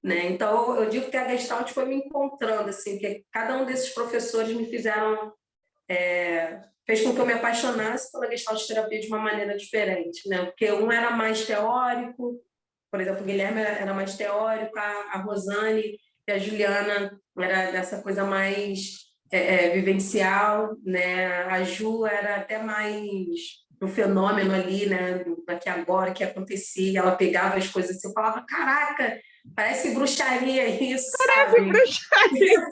né? Então, eu digo que a Gestalt foi me encontrando, assim, que cada um desses professores me fizeram, fez com que eu me apaixonasse pela Gestalt terapia de uma maneira diferente, né? Porque um era mais teórico, por exemplo, o Guilherme era mais teórico, a Rosane e a Juliana era dessa coisa mais vivencial, né? A Ju era até mais o fenômeno ali, né? Daqui agora, que acontecia, ela pegava as coisas assim, eu falava, caraca, parece bruxaria isso, Parece sabe? bruxaria,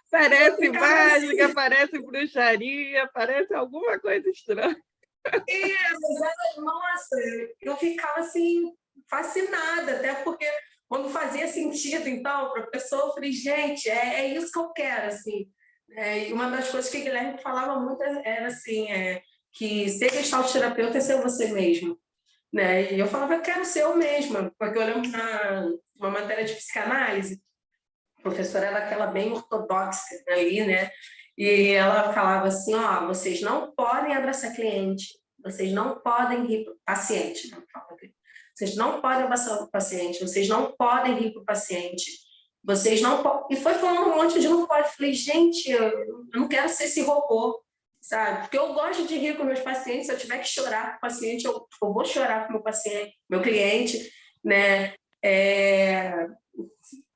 parece mágica, Assim, parece bruxaria, parece alguma coisa estranha. mas ela, nossa, eu ficava assim, fascinada, até porque quando fazia sentido, então, para a pessoa, eu falei, gente, é isso que eu quero, assim. E uma das coisas que o Guilherme falava muito era assim, que ser gestalt terapeuta é ser você mesmo, né? E eu falava, eu quero ser eu mesma, porque eu lembro uma matéria de psicanálise, a professora era aquela bem ortodoxa ali, né? E ela falava assim, ó, vocês não podem abraçar cliente, vocês não podem rir para o paciente, né? Vocês não podem abraçar o paciente, vocês não podem rir para o paciente, vocês não podem... E foi falando um monte de não pode. Falei, gente, eu não quero ser esse robô, sabe? Porque eu gosto de rir com meus pacientes, se eu tiver que chorar com o paciente, eu vou chorar com o meu paciente, meu cliente, né?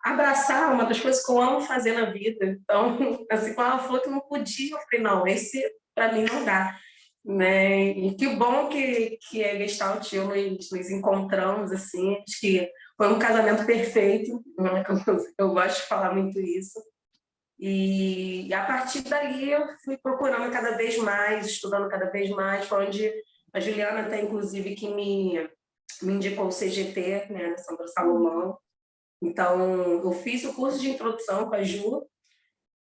Abraçar é uma das coisas que eu amo fazer na vida. Então, assim, quando ela falou que não podia, eu falei, não, esse para mim não dá. Né? E que bom que a Gestalt e eu nos encontramos, assim, acho que foi um casamento perfeito, né? Eu gosto de falar muito isso. E a partir dali eu fui procurando cada vez mais, estudando cada vez mais, foi onde a Juliana até, inclusive, que me indicou o CGT, né, Sandra Salomão. Então, eu fiz o curso de introdução com a Ju,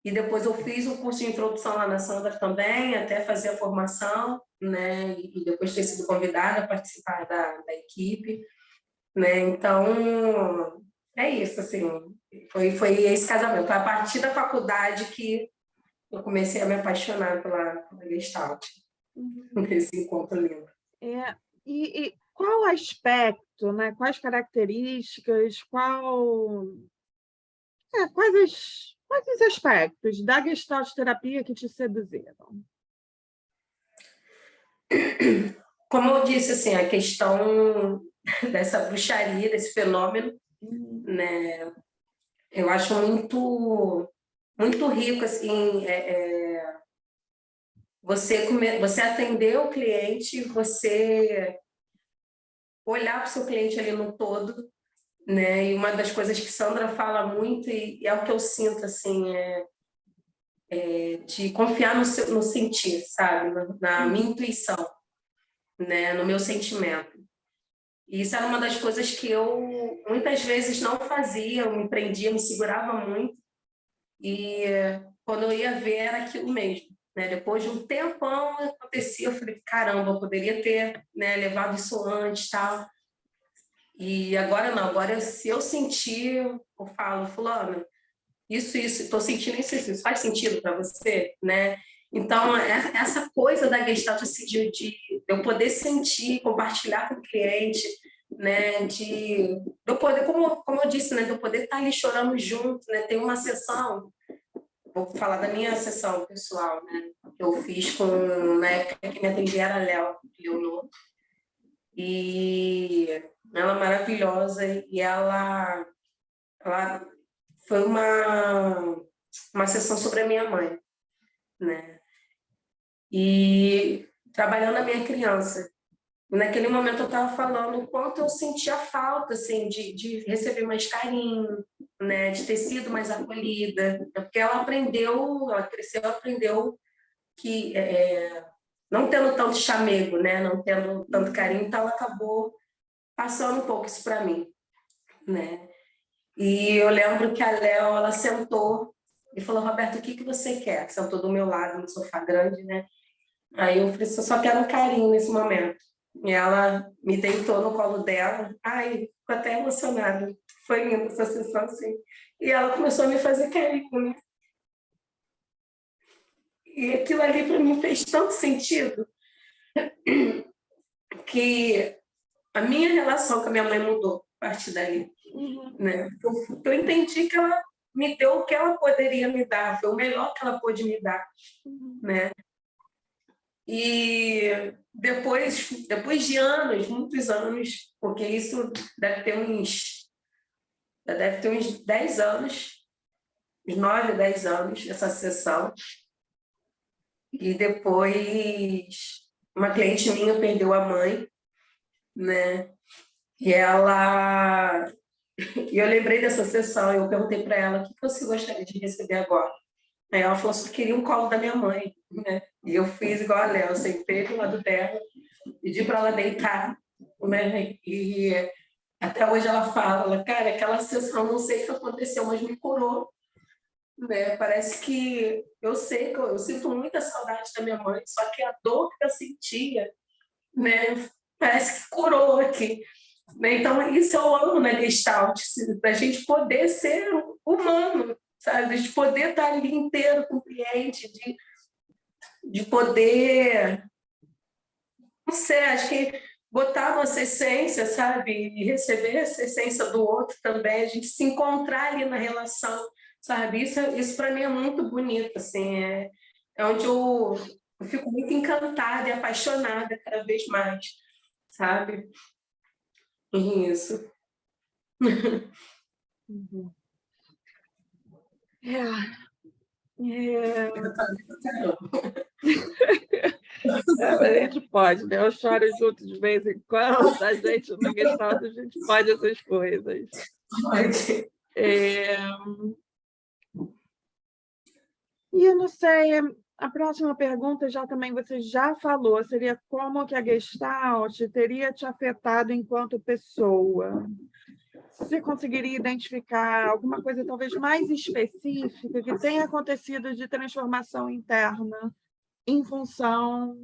e depois eu fiz um curso de introdução lá na Sandra também, até fazer a formação, né? E depois ter sido convidada a participar da equipe, né? Então, é isso, assim, foi esse casamento. Foi a partir da faculdade que eu comecei a me apaixonar pela Gestalt, nesse encontro lindo. E qual aspecto, né? Quais características, quais os aspectos da Gestalt terapia que te seduziram? Como eu disse, assim, a questão dessa bruxaria, desse fenômeno, né? Eu acho muito rico, assim, você atender o cliente, você olhar para o seu cliente ali no todo, né? E uma das coisas que Sandra fala muito, e é o que eu sinto, assim, de confiar no sentir, sabe? Na minha intuição, né? No meu sentimento. E isso era uma das coisas que eu muitas vezes não fazia, eu me prendia, me segurava muito, e quando eu ia ver era aquilo mesmo. Né? Depois de um tempão acontecia, eu falei, caramba, eu poderia ter, né, levado isso antes, tal. E agora não, agora se eu sentir, eu falo, fulano, isso, estou sentindo isso, faz sentido para você, né? Então, essa coisa da Gestalt, assim, de eu poder sentir, compartilhar com o cliente, né? De eu poder, como eu disse, né? De eu poder estar ali chorando junto, né? Tem uma sessão, vou falar da minha sessão pessoal, né? Que eu fiz na época que me atendia era a Leonor, e ela é maravilhosa, e ela ela foi uma sessão sobre a minha mãe, né? E trabalhando a minha criança. Naquele momento eu estava falando o quanto eu sentia falta, assim, de receber mais carinho, né? De ter sido mais acolhida, porque ela aprendeu, ela cresceu, aprendeu que não tendo tanto chamego, né? Não tendo tanto carinho, então ela acabou passando um pouco isso para mim, né? E eu lembro que a Léo, ela sentou e falou: Roberto, o que que você quer? Sentou do meu lado no sofá grande, né? Aí eu falei: eu só quero um carinho nesse momento. E ela me deitou no colo dela. Ai, ficou até emocionada. Foi linda essa sessão, assim. E ela começou a me fazer carinho, né? E aquilo ali para mim fez tanto sentido que a minha relação com a minha mãe mudou a partir dali, né? Eu entendi que ela me deu o que ela poderia me dar, foi o melhor que ela pôde me dar, né? E depois de anos, muitos anos, porque isso deve ter uns 10 anos, uns 9, 10 anos, essa sessão. E depois, uma cliente minha perdeu a mãe, né? E eu lembrei dessa sessão, eu perguntei para ela: o que você gostaria de receber agora? Aí ela falou: só queria um colo da minha mãe, né? E eu fiz igual a Léo, sentei do lado dela, pedi para ela deitar, né? E até hoje ela fala: cara, aquela sessão, não sei o que aconteceu, mas me curou, né? Parece que eu sei que eu sinto muita saudade da minha mãe, só que a dor que eu sentia, né? Parece que curou aqui. Né? Então, isso eu amo na Gestalt, da gente poder ser humano, sabe? De poder estar ali inteiro com o cliente, de poder, não sei, acho que botar nossa essência, sabe? E receber essa essência do outro também, a gente se encontrar ali na relação, sabe? Isso para mim é muito bonito, assim, é onde eu fico muito encantada e apaixonada cada vez mais, sabe? Isso. Uhum. É, a gente pode, né? Eu choro junto de vez em quando, a gente na Gestalt, a gente pode essas coisas. Pode. E eu não sei, a próxima pergunta já também você já falou, seria como que a Gestalt teria te afetado enquanto pessoa? Você conseguiria identificar alguma coisa talvez mais específica que tenha acontecido de transformação interna em função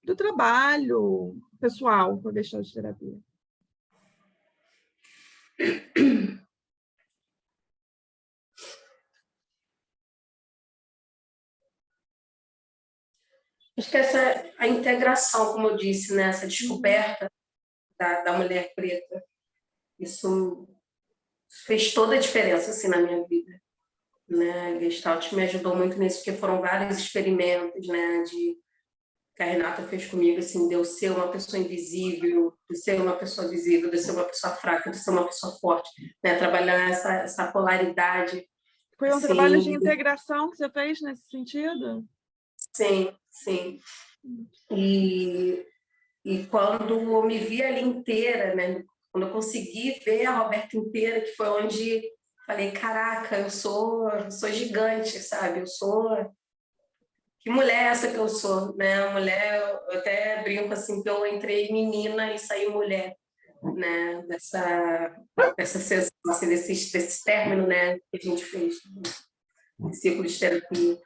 do trabalho pessoal com a Gestalt terapia? Acho que a integração, como eu disse, né? Essa descoberta da mulher preta, isso fez toda a diferença assim, na minha vida. Né? A Gestalt me ajudou muito nisso, porque foram vários experimentos, né? Que a Renata fez comigo, assim, de eu ser uma pessoa invisível, de ser uma pessoa visível, de ser uma pessoa fraca, de ser uma pessoa forte, né? Trabalhar essa polaridade. Foi um trabalho de Assim, integração que você fez nesse sentido? sim, sim. E quando eu me vi ali inteira, né? Quando eu consegui ver a Roberta inteira, que foi onde falei: caraca, eu sou gigante, sabe? Que mulher é essa que eu sou, né? A mulher, eu até brinco assim, que eu entrei menina e saí mulher, né? Dessa sessão, assim, desse término, né? Que a gente fez, ciclo de terapia.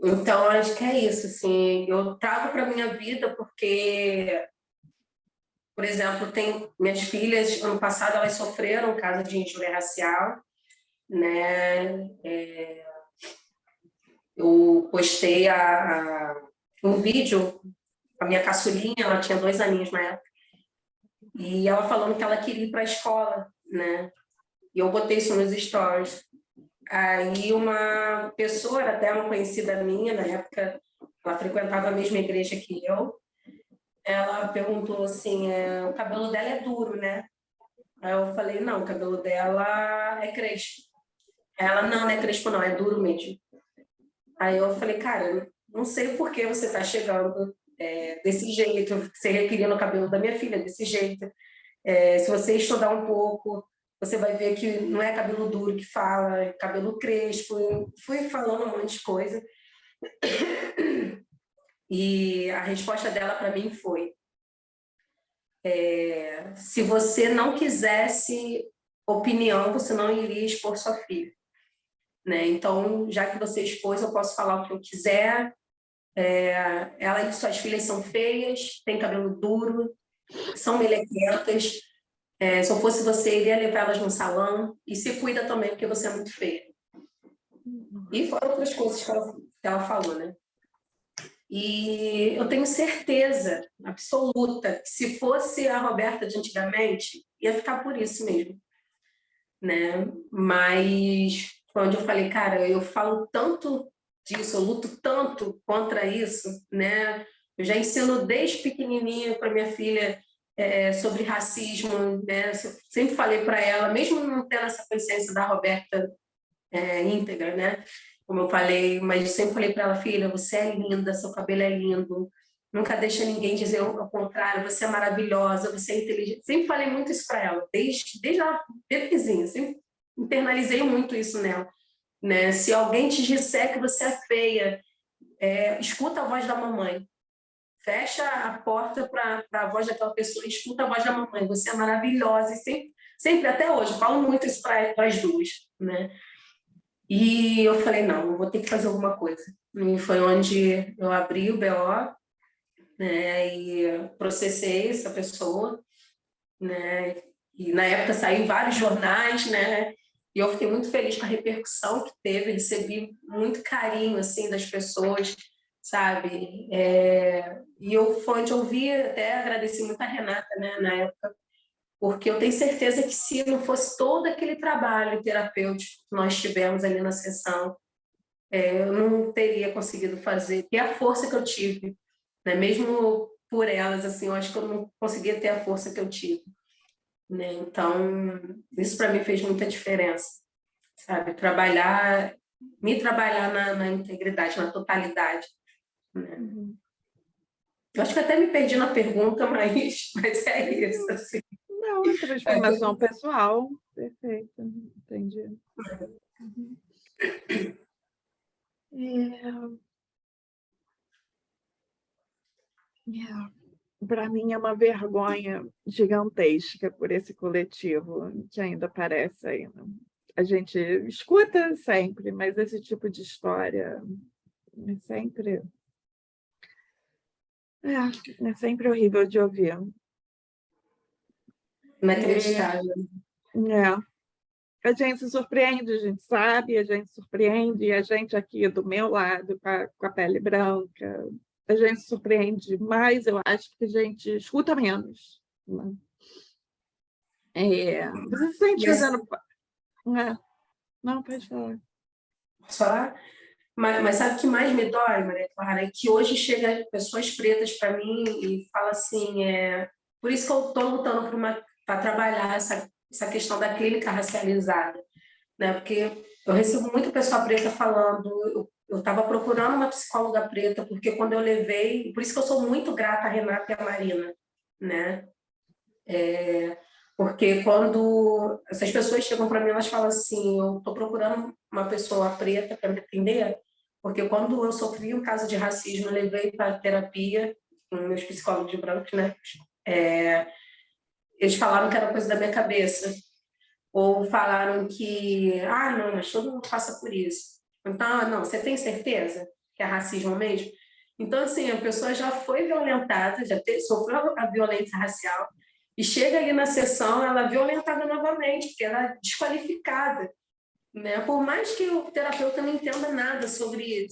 Então, acho que é isso, assim, eu trago para minha vida porque, por exemplo, tem minhas filhas, ano passado elas sofreram caso de injúria racial, né? Eu postei um vídeo, a minha caçulinha, ela tinha 2 aninhos na época, e ela falando que ela queria ir para a escola, né? E eu botei isso nos stories. Aí uma pessoa, era até uma conhecida minha, na época, ela frequentava a mesma igreja que eu, ela perguntou assim, o cabelo dela é duro, né? Aí eu falei, não, o cabelo dela é crespo. Ela, não é crespo não, é duro mesmo. Aí eu falei, cara, não sei por que você está chegando desse jeito, se referindo ao cabelo da minha filha desse jeito. Se você estudar um pouco, você vai ver que não é cabelo duro que fala, é cabelo crespo. Eu fui falando um monte de coisa. E a resposta dela para mim foi: se você não quisesse opinião, você não iria expor sua filha. Né? Então, já que você expôs, eu posso falar o que eu quiser. Ela e suas filhas são feias, têm cabelo duro, são melequentas. Se eu fosse você, iria levá-las no salão e se cuida também, porque você é muito feia. E foram outras coisas que ela falou, né? E eu tenho certeza absoluta que se fosse a Roberta de antigamente, ia ficar por isso mesmo, né? Mas quando eu falei, cara, eu falo tanto disso, eu luto tanto contra isso, né? Eu já ensino desde pequenininha para minha filha sobre racismo, né? Eu sempre falei para ela, mesmo não tendo essa consciência da Roberta íntegra, né? Como eu falei, mas sempre falei para ela, filha, você é linda, seu cabelo é lindo, nunca deixa ninguém dizer o contrário, você é maravilhosa, você é inteligente. Sempre falei muito isso para ela, desde ela bebezinha, sempre internalizei muito isso nela. Né? Se alguém te disser que você é feia, escuta a voz da mamãe. Fecha a porta para a voz daquela pessoa e escuta a voz da mamãe. Você é maravilhosa. E sempre até hoje, eu falo muito isso para as duas. Né? E eu falei, não, eu vou ter que fazer alguma coisa. E foi onde eu abri o BO, né, e processei essa pessoa, né, e na época saiu em vários jornais, né, e eu fiquei muito feliz com a repercussão que teve, recebi muito carinho, assim, das pessoas, sabe, e foi onde eu vi, até agradeci muito a Renata, né, na época, porque eu tenho certeza que se não fosse todo aquele trabalho terapêutico que nós tivemos ali na sessão, eu não teria conseguido ter a força que eu tive, né? Mesmo por elas, assim, eu acho que eu não conseguia ter a força que eu tive, né? Então, isso para mim fez muita diferença, sabe? Me trabalhar na integridade, na totalidade, né? Uhum. Eu acho que até me perdi na pergunta, mas é isso, assim. Não, é transformação pessoal. Perfeito, entendi. Uhum. Para mim é uma vergonha gigantesca por esse coletivo que ainda aparece aí. Né? A gente escuta sempre, mas esse tipo de história é sempre horrível de ouvir. Inacreditável. A gente se surpreende, a gente sabe, a gente surpreende, e a gente aqui do meu lado, com a pele branca, a gente se surpreende mais, eu acho que a gente escuta menos. Né? Você se sente fazendo... Não, pode falar. Posso falar? Mas sabe o que mais me dói, Maria Clara? É que hoje chegam pessoas pretas para mim e falam assim, por isso que eu estou lutando para trabalhar essa questão da clínica racializada, né? Porque eu recebo muita pessoa preta falando, eu estava procurando uma psicóloga preta, porque quando eu levei, por isso que eu sou muito grata a Renata e a Marina, né? Porque quando essas pessoas chegam para mim, elas falam assim, eu estou procurando uma pessoa preta para me atender, porque quando eu sofri um caso de racismo, eu levei para terapia com meus psicólogos brancos, né? Eles falaram que era coisa da minha cabeça, ou falaram que, não, mas todo mundo passa por isso. Então, não, você tem certeza que é racismo mesmo? Então, assim, a pessoa já foi violentada, sofreu a violência racial, e chega ali na sessão, ela é violentada novamente, porque ela é desqualificada. Né? Por mais que o terapeuta não entenda nada sobre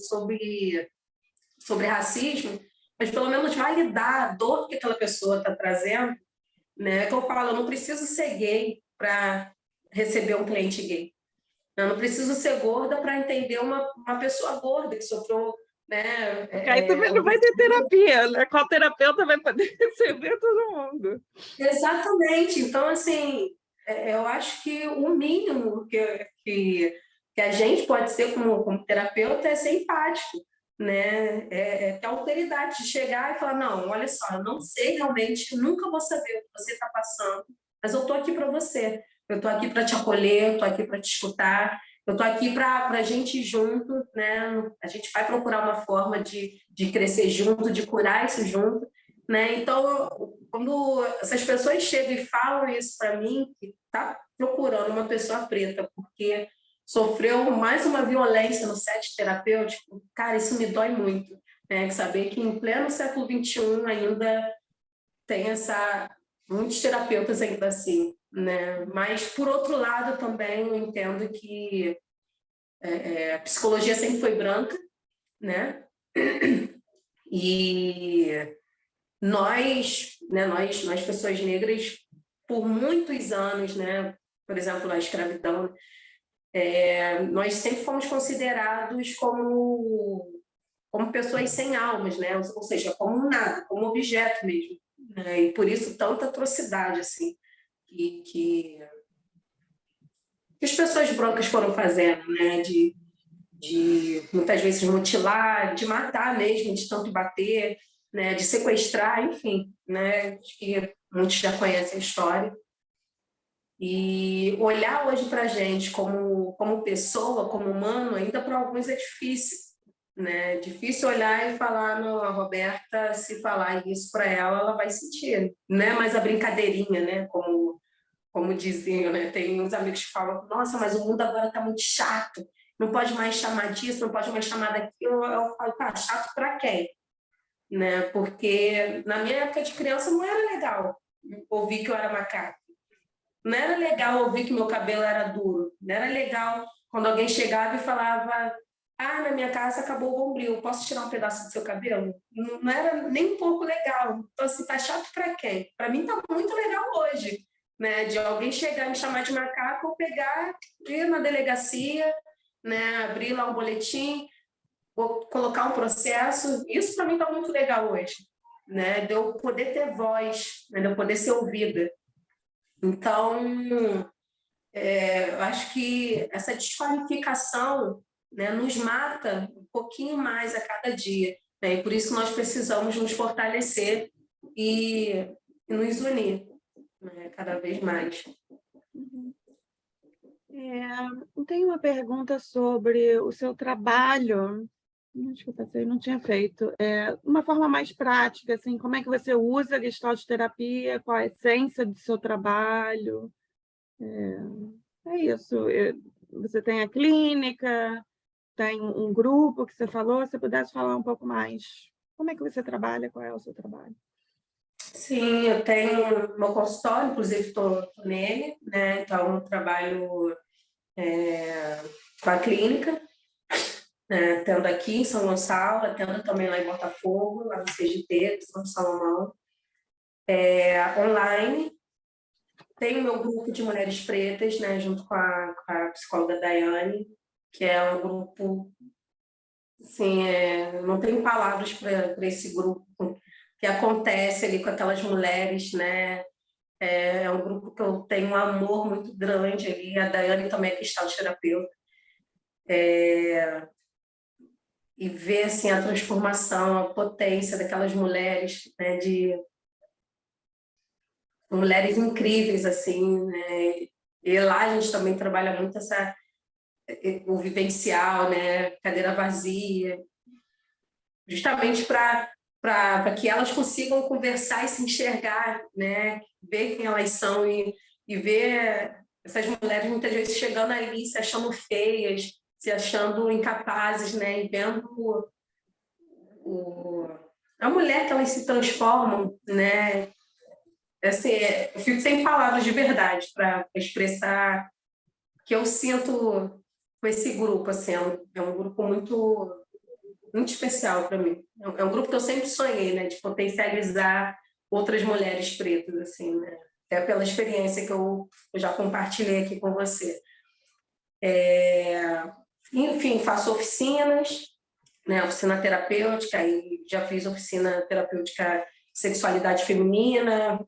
racismo, mas pelo menos validar a dor que aquela pessoa está trazendo, né? Que eu falo, eu não preciso ser gay para receber um cliente gay. Eu não preciso ser gorda para entender uma pessoa gorda que sofreu, né? Porque aí também não vai ter terapia, né? Qual terapeuta vai poder receber todo mundo? Exatamente. Então, assim, eu acho que o mínimo que a gente pode ser como terapeuta é ser empático, né? Ter a autoridade de chegar e falar, não, olha só, eu não sei realmente, nunca vou saber o que você está passando, mas eu estou aqui para você, eu estou aqui para te acolher, eu estou aqui para te escutar, eu estou aqui para a gente ir junto, né? A gente vai procurar uma forma de crescer junto, de curar isso junto, né? Então, quando essas pessoas chegam e falam isso para mim, que está procurando uma pessoa preta, porque sofreu mais uma violência no set terapêutico, cara, isso me dói muito, né? Saber que em pleno século XXI ainda tem muitos terapeutas ainda assim, né? Mas, por outro lado, também eu entendo que a psicologia sempre foi branca, né? E nós pessoas negras, por muitos anos, né? Por exemplo, na escravidão, nós sempre fomos considerados como pessoas sem almas, né? Ou seja, como nada, como objeto mesmo, né? E por isso tanta atrocidade assim que as pessoas brancas foram fazendo, né? De muitas vezes mutilar, de matar mesmo, de tanto bater, né? De sequestrar, enfim, né? Acho que muitos já conhecem a história. E olhar hoje para a gente como pessoa, como humano, ainda para alguns é difícil, né? Difícil olhar e falar, não, a Roberta, se falar isso para ela, ela vai sentir, né? Mas a brincadeirinha, né? Como diziam, né? Tem uns amigos que falam, nossa, mas o mundo agora está muito chato, não pode mais chamar disso, não pode mais chamar daquilo. Eu falo, tá, chato para quem? Né? Porque na minha época de criança não era legal ouvir que eu era macaco. Não era legal ouvir que meu cabelo era duro. Não era legal quando alguém chegava e falava, na minha casa acabou o bombril, posso tirar um pedaço do seu cabelo? Não era nem um pouco legal. Então, assim, tá chato para quem? Para mim tá muito legal hoje, né? De alguém chegar e me chamar de macaco, ou pegar, ir na delegacia, né? Abrir lá um boletim, ou colocar um processo. Isso para mim tá muito legal hoje, né? De eu poder ter voz, né? De eu poder ser ouvida. Então, eu acho que essa desqualificação, né, nos mata um pouquinho mais a cada dia, né? E por isso que nós precisamos nos fortalecer e nos unir, né, cada vez mais. Eu tenho uma pergunta sobre o seu trabalho. Acho que eu passei, não tinha feito. Uma forma mais prática, assim, como é que você usa a Gestalt terapia, qual a essência do seu trabalho? É isso. Você tem a clínica, tem um grupo que você falou, se você pudesse falar um pouco mais. Como é que você trabalha? Qual é o seu trabalho? Sim, eu tenho meu consultório, inclusive estou nele, né? Então, eu trabalho com a clínica, né? Tendo aqui em São Gonçalo, tendo também lá em Botafogo, lá no CGT, São Salomão, online. Tenho meu grupo de mulheres pretas, né, junto com a psicóloga Daiane, que é um grupo, assim, não tenho palavras para esse grupo que acontece ali com aquelas mulheres, né? É um grupo que eu tenho um amor muito grande ali. A Daiane também é gestalterapeuta. E ver assim a transformação, a potência daquelas mulheres, né, de mulheres incríveis assim, né? E lá a gente também trabalha muito o vivencial, né, cadeira vazia, justamente para que elas consigam conversar e se enxergar, né, ver quem elas são e ver essas mulheres muitas vezes chegando ali se achando feias, se achando incapazes, né, e vendo a mulher que elas se transformam, né. Assim, eu fico sem palavras de verdade para expressar o que eu sinto com esse grupo, assim, é um grupo muito especial para mim. É um grupo que eu sempre sonhei, né, de potencializar outras mulheres pretas, assim, né, até pela experiência que eu já compartilhei aqui com você. Enfim, faço oficinas, né, oficina terapêutica, e já fiz oficina terapêutica de sexualidade feminina.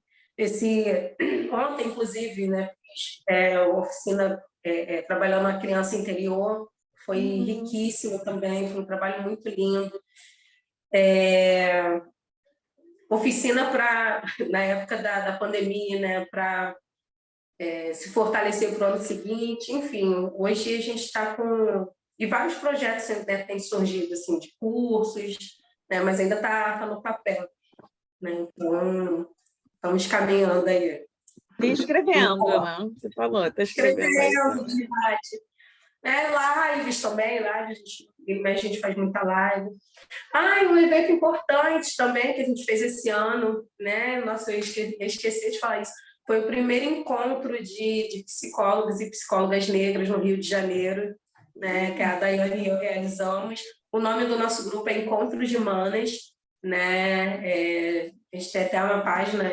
Ontem, inclusive, né, oficina trabalhando a criança interior, foi riquíssimo também, foi um trabalho muito lindo. Oficina na época da pandemia, né, para se fortalecer para o ano seguinte, enfim, hoje a gente está com... E vários projetos, né, têm surgido, assim, de cursos, né, mas ainda está no papel, né, então estamos caminhando aí. E escrevendo, né? Você falou, está escrevendo aí. Escrevendo, debate. Lives também, a gente faz muita live. Um evento importante também que a gente fez esse ano, né? Nossa, eu esqueci de falar isso. Foi o primeiro encontro de psicólogos e psicólogas negras no Rio de Janeiro, né? Que a Daiane e eu realizamos. O nome do nosso grupo é Encontro de Manas, né? A gente tem até uma página,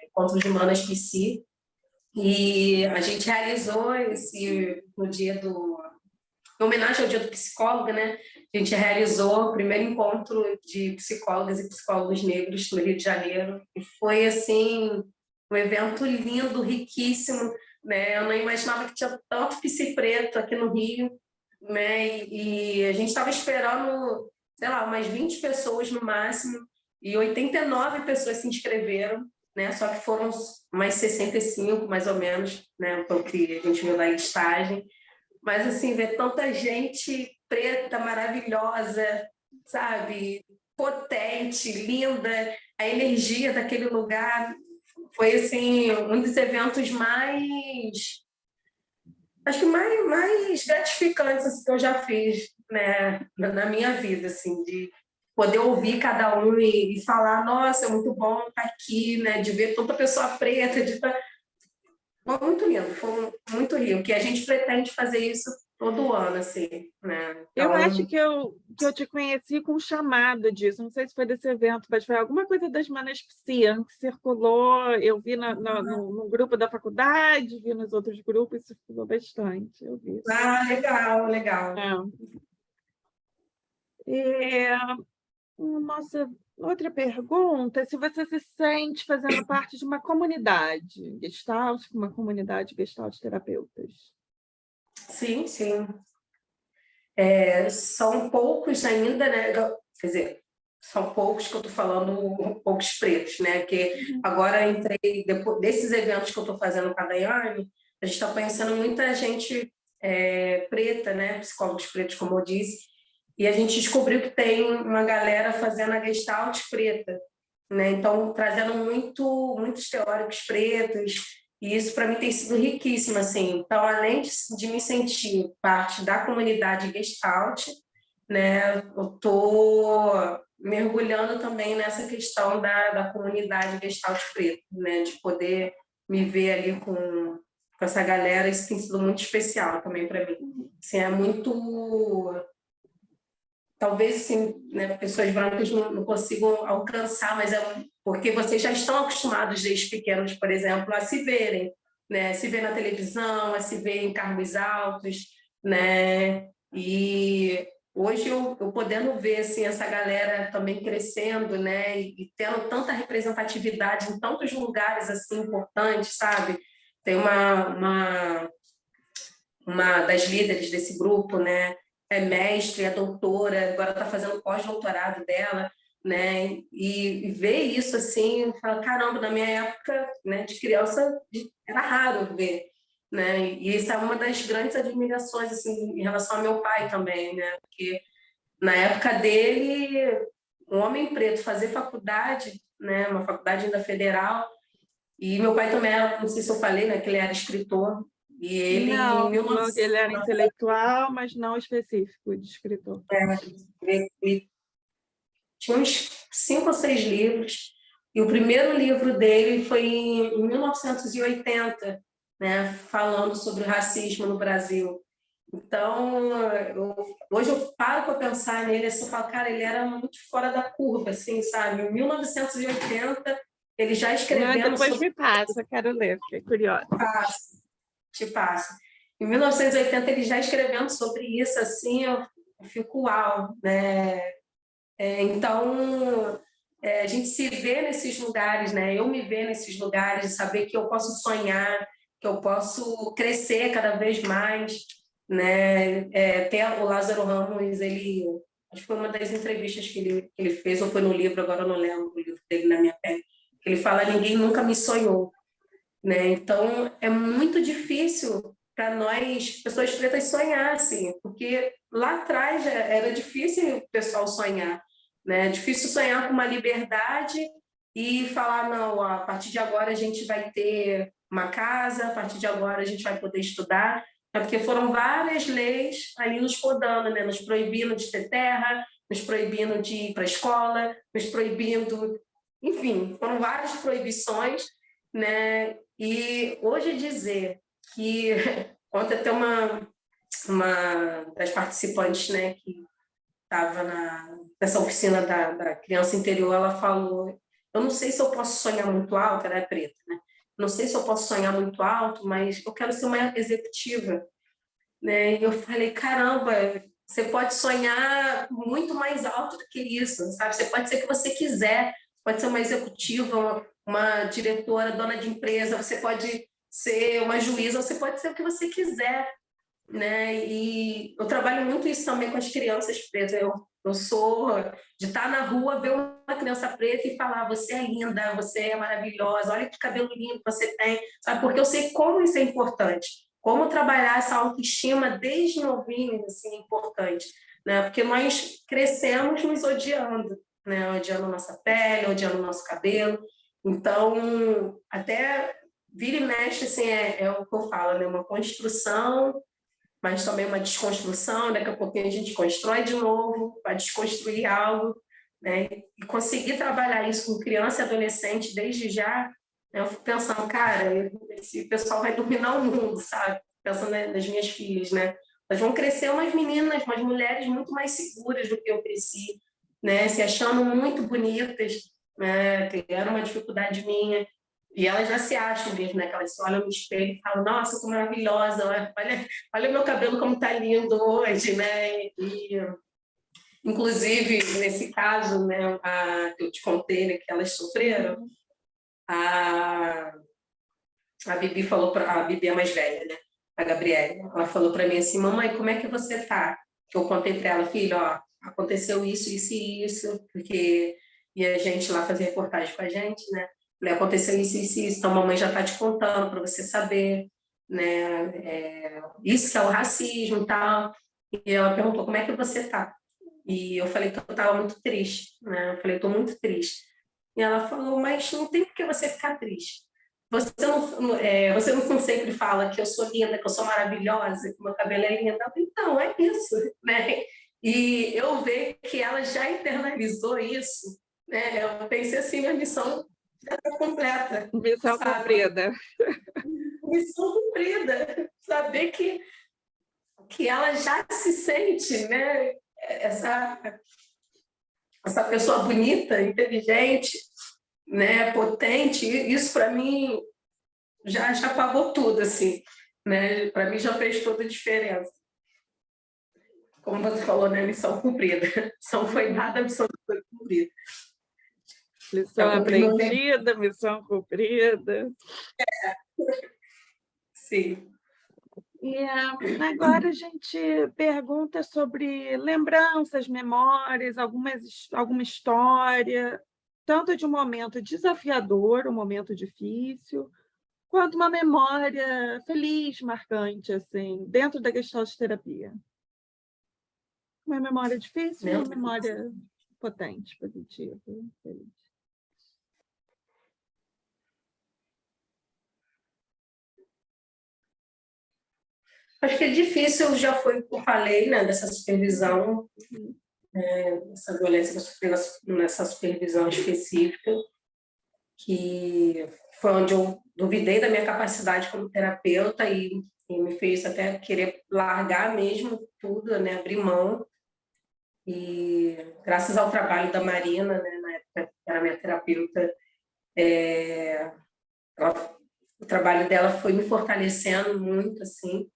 Encontro de Manas PC, e a gente realizou no dia em homenagem ao Dia do Psicólogo, né? A gente realizou o primeiro encontro de psicólogas e psicólogos negros no Rio de Janeiro, e foi assim um evento lindo, riquíssimo, né? Eu não imaginava que tinha tanto psi preto aqui no Rio, né? E a gente estava esperando, sei lá, umas 20 pessoas no máximo, e 89 pessoas se inscreveram, né? Só que foram mais 65, mais ou menos, né? Pelo que a gente viu na listagem. Mas, assim, ver tanta gente preta, maravilhosa, sabe? Potente, linda, a energia daquele lugar foi, assim, um dos eventos acho que mais gratificantes assim, que eu já fiz, né, na minha vida, assim, de poder ouvir cada um e falar, nossa, é muito bom estar aqui, né, de ver tanta pessoa preta, foi muito lindo, foi muito rico, que a gente pretende fazer isso todo ano, assim, né? Eu acho Então, que eu te conheci com chamada disso, não sei se foi desse evento, mas foi alguma coisa das Manas Psia que circulou, eu vi no grupo da faculdade, vi nos outros grupos, circulou bastante, eu vi. legal, legal. Nossa, outra pergunta, se você se sente fazendo parte de uma comunidade Gestalt, uma comunidade Gestalt de terapeutas. Sim, sim. São poucos ainda, né? Quer dizer, são poucos que eu estou falando, poucos pretos, né? Que agora entrei, depois desses eventos que eu estou fazendo com a Daiane, a gente está conhecendo muita gente preta, né? Psicólogos pretos, como eu disse, e a gente descobriu que tem uma galera fazendo a Gestalt preta, né? Então, trazendo muitos teóricos pretos, e isso para mim tem sido riquíssimo, assim. Então, além de me sentir parte da comunidade Gestalt, né, eu estou mergulhando também nessa questão da comunidade Gestalt preta, né, de poder me ver ali com essa galera, isso tem sido muito especial também para mim. Assim, é muito... Talvez, assim, né, pessoas brancas não consigam alcançar, mas porque vocês já estão acostumados desde pequenos, por exemplo, a se verem, né? Se ver na televisão, a se ver em cargos altos, né? E hoje eu podendo ver assim, essa galera também crescendo, né? E tendo tanta representatividade em tantos lugares assim importantes, sabe? Tem uma das líderes desse grupo, né? É mestre, é doutora, agora está fazendo pós-doutorado dela, né? E ver isso assim, fala, caramba, na minha época, né, de criança era raro ver, né? E isso é uma das grandes admirações assim em relação ao meu pai também, né? Porque na época dele, um homem preto fazer faculdade, né, uma faculdade ainda federal, e meu pai também era, não sei se eu falei, né, que ele era escritor, e ele em Não, falou 1900 que ele era intelectual, mas não específico de escritor. ele tinha uns 5 ou 6 livros, e o primeiro livro dele foi em 1980, né, falando sobre o racismo no Brasil. Então, hoje eu paro para pensar nele assim, eu falo, cara, ele era muito fora da curva, assim, sabe? Em 1980, ele já escrevendo Depois sobre... me passa, quero ler, fiquei curiosa. Te passa. Em 1980, ele já escrevendo sobre isso, assim, eu fico uau, né? Então, a gente se vê nesses lugares, né? Eu me ver nesses lugares, saber que eu posso sonhar, que eu posso crescer cada vez mais, né? Até o Lázaro Ramos, acho que foi uma das entrevistas que ele fez, ou foi no livro, agora eu não lembro, o livro dele Na Minha Pele, que ele fala: ninguém nunca me sonhou, né? Então, é muito difícil para nós, pessoas pretas, sonhar, assim, porque lá atrás era difícil o pessoal sonhar, né? É difícil sonhar com uma liberdade e falar: não, a partir de agora a gente vai ter uma casa, a partir de agora a gente vai poder estudar, é porque foram várias leis ali nos podando, né? Nos proibindo de ter terra, nos proibindo de ir para a escola, nos proibindo, enfim, foram várias proibições, né? E hoje dizer que, ontem até uma das participantes, né, que estava nessa oficina da criança interior, ela falou: eu não sei se eu posso sonhar muito alto, ela é preta, né? Não sei se eu posso sonhar muito alto, mas eu quero ser uma executiva, né? E eu falei: caramba, você pode sonhar muito mais alto do que isso, sabe? Você pode ser o que você quiser, pode ser uma executiva, uma diretora, dona de empresa, você pode ser uma juíza, você pode ser o que você quiser, né? E eu trabalho muito isso também com as crianças pretas. Eu sou de estar na rua, ver uma criança preta e falar: você é linda, você é maravilhosa, olha que cabelo lindo que você tem, sabe? Porque eu sei como isso é importante, como trabalhar essa autoestima desde novinho, assim, é importante, né? Porque nós crescemos nos odiando, né? Odiando nossa pele, odiando nosso cabelo. Então, até vira e mexe, assim, é o que eu falo, né? Uma construção, mas também uma desconstrução. Daqui a pouquinho a gente constrói de novo para desconstruir algo, né? E conseguir trabalhar isso com criança e adolescente desde já, né? Eu fico pensando: cara, esse pessoal vai dominar o mundo, sabe? Pensando nas minhas filhas, né? Elas vão crescer umas meninas, umas mulheres muito mais seguras do que eu cresci, né? Se achando muito bonitas, né? Que era uma dificuldade minha. E elas já se acham mesmo, né? Que elas se olham no espelho e falam: nossa, eu tô maravilhosa, olha o meu cabelo como tá lindo hoje, né? E, inclusive, nesse caso, né, que eu te contei, né, que elas sofreram, a, a Bibi falou para a Bibi, é mais velha, né? A Gabriela, ela falou para mim assim: mamãe, como é que você tá? Que eu contei para ela: filho, ó, aconteceu isso e isso, porque e a gente lá fazer reportagem com a gente, né? Falei: aconteceu isso, então a mamãe já está te contando para você saber, né? Isso que é o racismo e tal. E ela perguntou: como é que você tá? E eu falei que eu estava muito triste, né? Eu falei: estou muito triste. E ela falou: mas não tem por que você ficar triste. Você não sempre fala que eu sou linda, que eu sou maravilhosa, que meu cabelo é lindo. Então, é isso, né? E eu vejo que ela já internalizou isso, né? Eu pensei assim: minha missão já está completa, Missão sabe? cumprida. Missão cumprida. Saber que ela já se sente, né? Essa pessoa bonita, inteligente, né? Potente. Isso, para mim, já pagou tudo, assim, né? Para mim já fez toda a diferença. Como você falou, né? Missão cumprida. Missão foi dada, missão foi cumprida. Lição Já cumpri meu dever. aprendida, missão cumprida. Sim. E agora a gente pergunta sobre lembranças, memórias, alguma história, tanto de um momento desafiador, um momento difícil, quanto uma memória feliz, marcante, assim, dentro da Gestalt-terapia. Uma memória difícil e Né? uma memória potente, positiva, feliz. Acho que é difícil, já foi o que eu falei, né? Dessa supervisão, essa violência que eu sofri nessa supervisão específica, que foi onde eu duvidei da minha capacidade como terapeuta e me fez até querer largar mesmo tudo, né? Abrir mão. E graças ao trabalho da Marina, né? Na época que era minha terapeuta, o trabalho dela foi me fortalecendo muito, assim.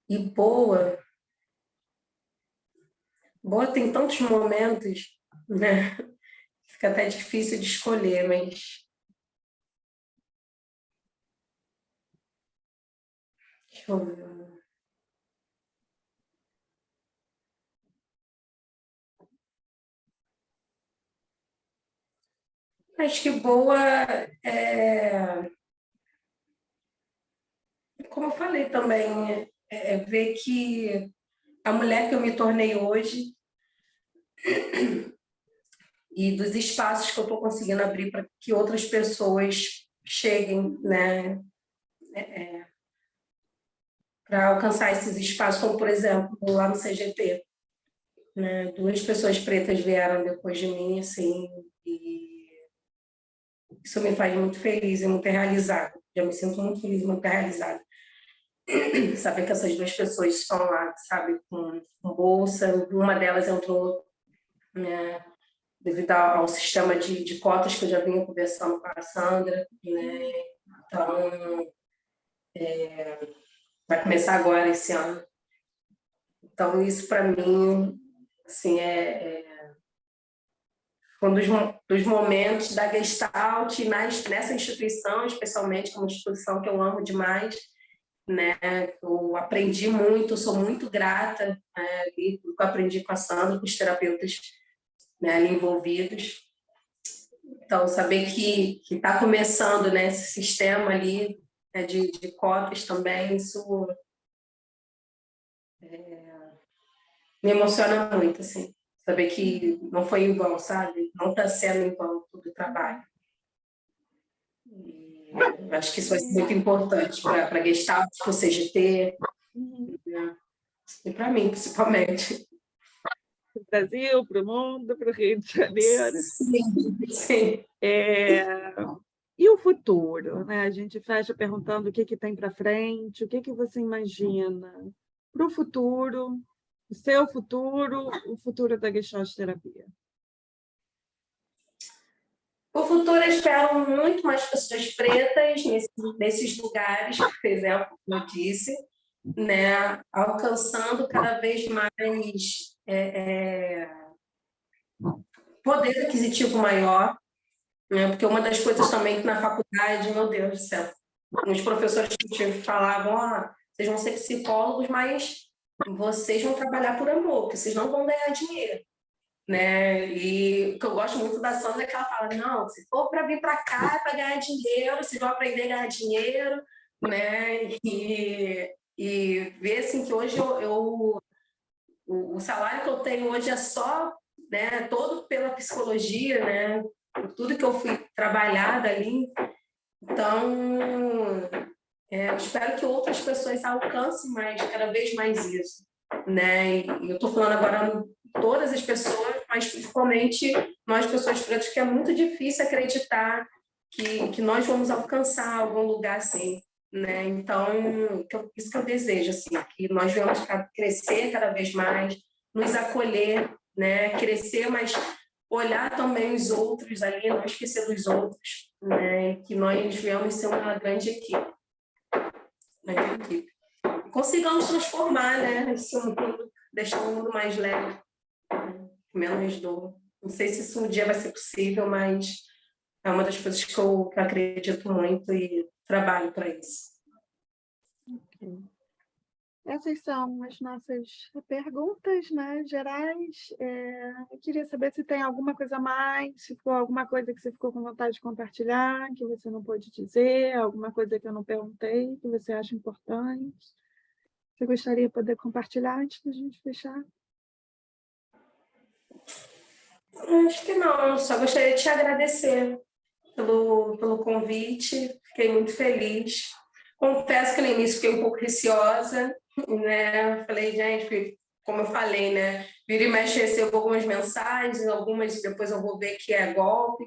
E boa tem tantos momentos, né? Fica até difícil de escolher, mas Deixa eu ver. Acho que boa como eu falei também, ver que a mulher que eu me tornei hoje e dos espaços que eu estou conseguindo abrir para que outras pessoas cheguem, né, para alcançar esses espaços, como, por exemplo, lá no CGT, né, 2 pessoas pretas vieram depois de mim, assim, e isso me faz muito feliz e muito realizada. Eu me sinto muito feliz e muito realizada. Saber que essas 2 pessoas estão lá, sabe, com bolsa, uma delas entrou, né, devido ao sistema de cotas que eu já vinha conversando com a Sandra, né? Então, vai começar agora esse ano. Então, isso para mim, assim, foi um dos momentos da Gestalt, e nessa instituição, especialmente, que é uma instituição que eu amo demais, né? Eu aprendi muito, sou muito grata, né, que eu aprendi com a Sandra, com os terapeutas, né, ali envolvidos. Então, saber que está começando, né, esse sistema ali, né, de cotas também, isso me emociona muito, assim. Saber que não foi em vão, sabe? Não está sendo em vão todo o trabalho. E acho que isso vai ser muito importante para a Gestalt, para o CGT, né? E para mim, principalmente. Para o Brasil, para o mundo, para o Rio de Janeiro. Sim, sim. E o futuro, né? A gente fecha perguntando o que tem para frente, o que você imagina para o futuro, o seu futuro, o futuro da Gestalt terapia. O futuro, eu espero muito mais pessoas pretas nesses lugares, por exemplo, como eu disse, né, alcançando cada vez mais poder aquisitivo maior, né, porque uma das coisas também que na faculdade, meu Deus do céu, os professores que eu tive falavam, vocês vão ser psicólogos, mas vocês vão trabalhar por amor, porque vocês não vão ganhar dinheiro. Né? E o que eu gosto muito da Sandra é que ela fala, não, se for para vir para cá é para ganhar dinheiro, vocês vão aprender a ganhar dinheiro, né? E ver assim que hoje o salário que eu tenho hoje é só, né, todo pela psicologia, né? Por tudo que eu fui trabalhada ali. Então, eu espero que outras pessoas alcancem cada vez mais isso, né? E eu estou falando agora todas as pessoas, mas principalmente nós, pessoas pretas, que é muito difícil acreditar que nós vamos alcançar algum lugar assim, né? Então, isso que eu desejo, assim, que nós venhamos crescer cada vez mais, nos acolher, né? Crescer, mas olhar também os outros ali, não esquecer dos outros, né? Que nós venhamos ser uma grande equipe. Consigamos transformar, né, esse mundo, deixar o mundo mais leve, menos dor. Não sei se isso um dia vai ser possível, mas é uma das coisas que eu acredito muito e trabalho para isso. Okay. Essas são as nossas perguntas, né, gerais. Eu queria saber se tem alguma coisa a mais, se for alguma coisa que você ficou com vontade de compartilhar, que você não pôde dizer, alguma coisa que eu não perguntei, que você acha importante. Você gostaria de poder compartilhar antes da gente fechar? Acho que não, só gostaria de te agradecer pelo convite, fiquei muito feliz. Confesso que no início fiquei um pouco receosa, né? Falei, gente, como eu falei, né? Vira e mexe, recebo algumas mensagens, algumas depois eu vou ver que é golpe,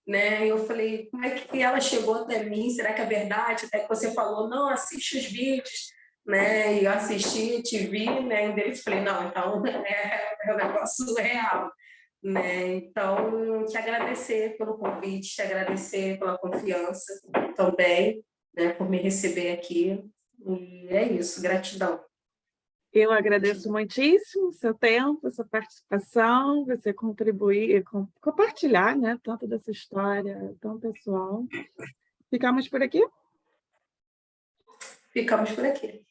né? E eu falei, como é que ela chegou até mim? Será que é verdade? Até que você falou, não, assiste os vídeos, né? E eu assisti, te vi, né? E eu falei, não, então é um negócio real. Né? Então, te agradecer pelo convite, te agradecer pela confiança também, né, por me receber aqui. E é isso, gratidão. Eu agradeço muitíssimo o seu tempo, a sua participação, você contribuir, compartilhar, né, tanto dessa história tão pessoal. Ficamos por aqui? Ficamos por aqui.